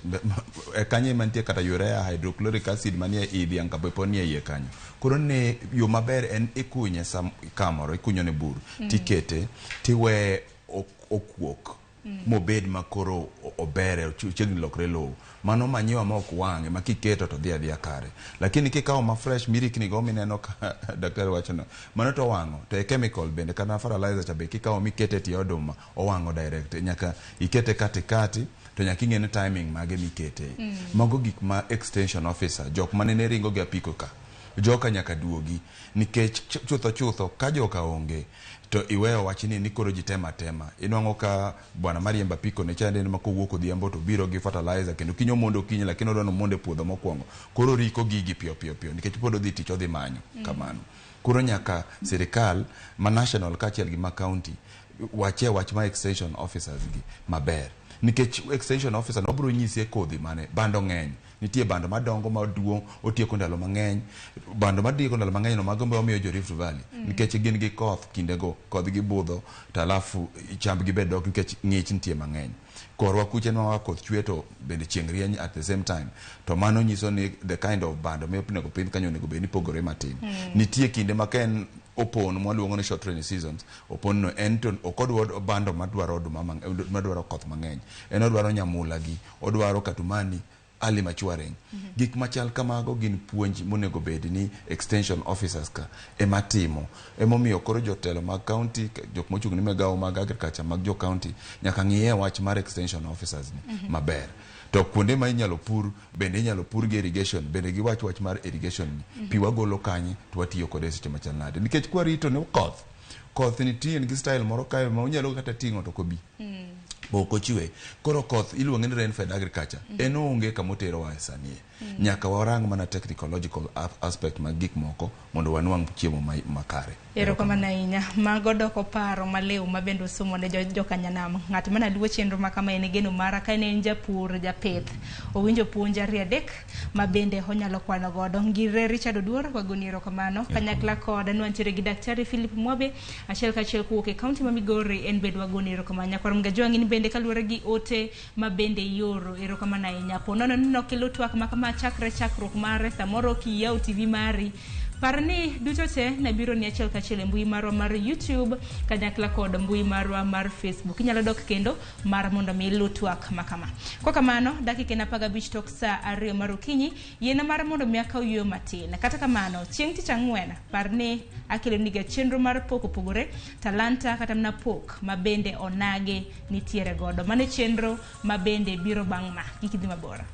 kanye mantie kata urea hydrochloric acid manie idhiang kaponie iye kanyo koro ne yo maber en ikunye sam kamoro ikunyo ne bur tikete tiwe okuok mobed makoro obere chiegni lokre lowo mano manyiwa ma ok wang'e ma kiketo to dhi adhiya kare lakini kikawo ma fresh mirikni go mineno ka daktari wachono mano to wang'o to e chemical bende kana fertilizer cha be kikawo mikete tie oduma owang'o direct nyaka ikete katikati to nyaka ing'e timing mage mikete mago gik ma extension officer jok manene ringo gi apiko ka joka nyaka duogi nikech chutho ka joka onge to iweyo wachini ni koro jitema inwango ka bwana Mariemba Piko ne chande ni makowuok odhiambo to biro gi fertilizer kendo kinyo mondo kinyi lakini odwano monde puodho mokwongo koro riko gigi piyo nikech pod odhi tich odhi manyo kamano koro nyaka sirikal ma national kachiel gi ma county wach ma extension officers gi maber nikech extension officer no biro nyisi kodhi mane bando ng'eny nitie bando madongo maduong' otieko ndalo mang'eny bando madieko ndalo mang'eny no magombe omiyo jo Rift Valley nikech gin gi koth kindego kodh gi budho to alafu chamb gi bedok nikech ng'ich nitie mang'eny korwa kuche no koth chwe to bende chieng' rieny at the same time to mano nyiso ni the kind of bando minego pidh kanyo onego bed ni pogore matin nitie kinde ma ken opon mwaluongo ni short rainy seasons opon no en to okodwa bando madwaro oduma madwaro koth mang'eny en odwaro nyamula gi odwaro katumani early maturing gik machal kamago gin puonj monego bed ni extension officers ka ematimo emomiyo koro jotelo mag county jok mochung' ni megao mag agriculture mag jo county nyaka ng'iye wach mar extension officers ni maber to kuonde ma inyalo pur bende inyalo pur gi irrigation bende gi wach mar irrigation ni pi wagolo kanye to watiyo kode seche machal nade nikech kwarito ne koth nitie gi style moro kae ma unyalo kata ting'o to kobi boko chiwe koro koth iluonge ni rainfed agriculture en onge kamotero wa sanie nyaka warang mana technological aspect mag gik moko mondo wanwang chiemo makare. Erokamano ahinya. Mago doko paro maliw mabendo somo ne jokanyanam. Ng'at mana luwo chenro ma kama en geno mara ka en japur japith. Owinjo puonja riedek mabende onyalo kwano godo. Ngire Richard Oduor wagoni erokamano. Kanyakla koda nwantiere gi Daktari Philip Mwabe achiel kachiel kuok e kaunti ma Migori en bed wagoni erokamano. Nyakwaru mga joang'ini bende kaluwore gi ote mabende yoro erokamano ahinya. Ponono nino kelo twak makama chakruok mare samoro kiyaw TV mari parni duto te na biro ni achiel kachiel mbui marwa mar YouTube kanyakla kod mbui marwa mar Facebook. Inyalo dok kendo mar mondo mi lutwak makama. Kwa kamano dakika na paga bich tok sa 2 mar okinyi yena mar mondo mi akaw yo matin. Kata kamano chieng' tich ang'wen parni akelo niga chenro mar pogore talanta kata mna pok mabende onage nitiere godo. Mane chenro mabende biro bang' ma gikidhi mabora.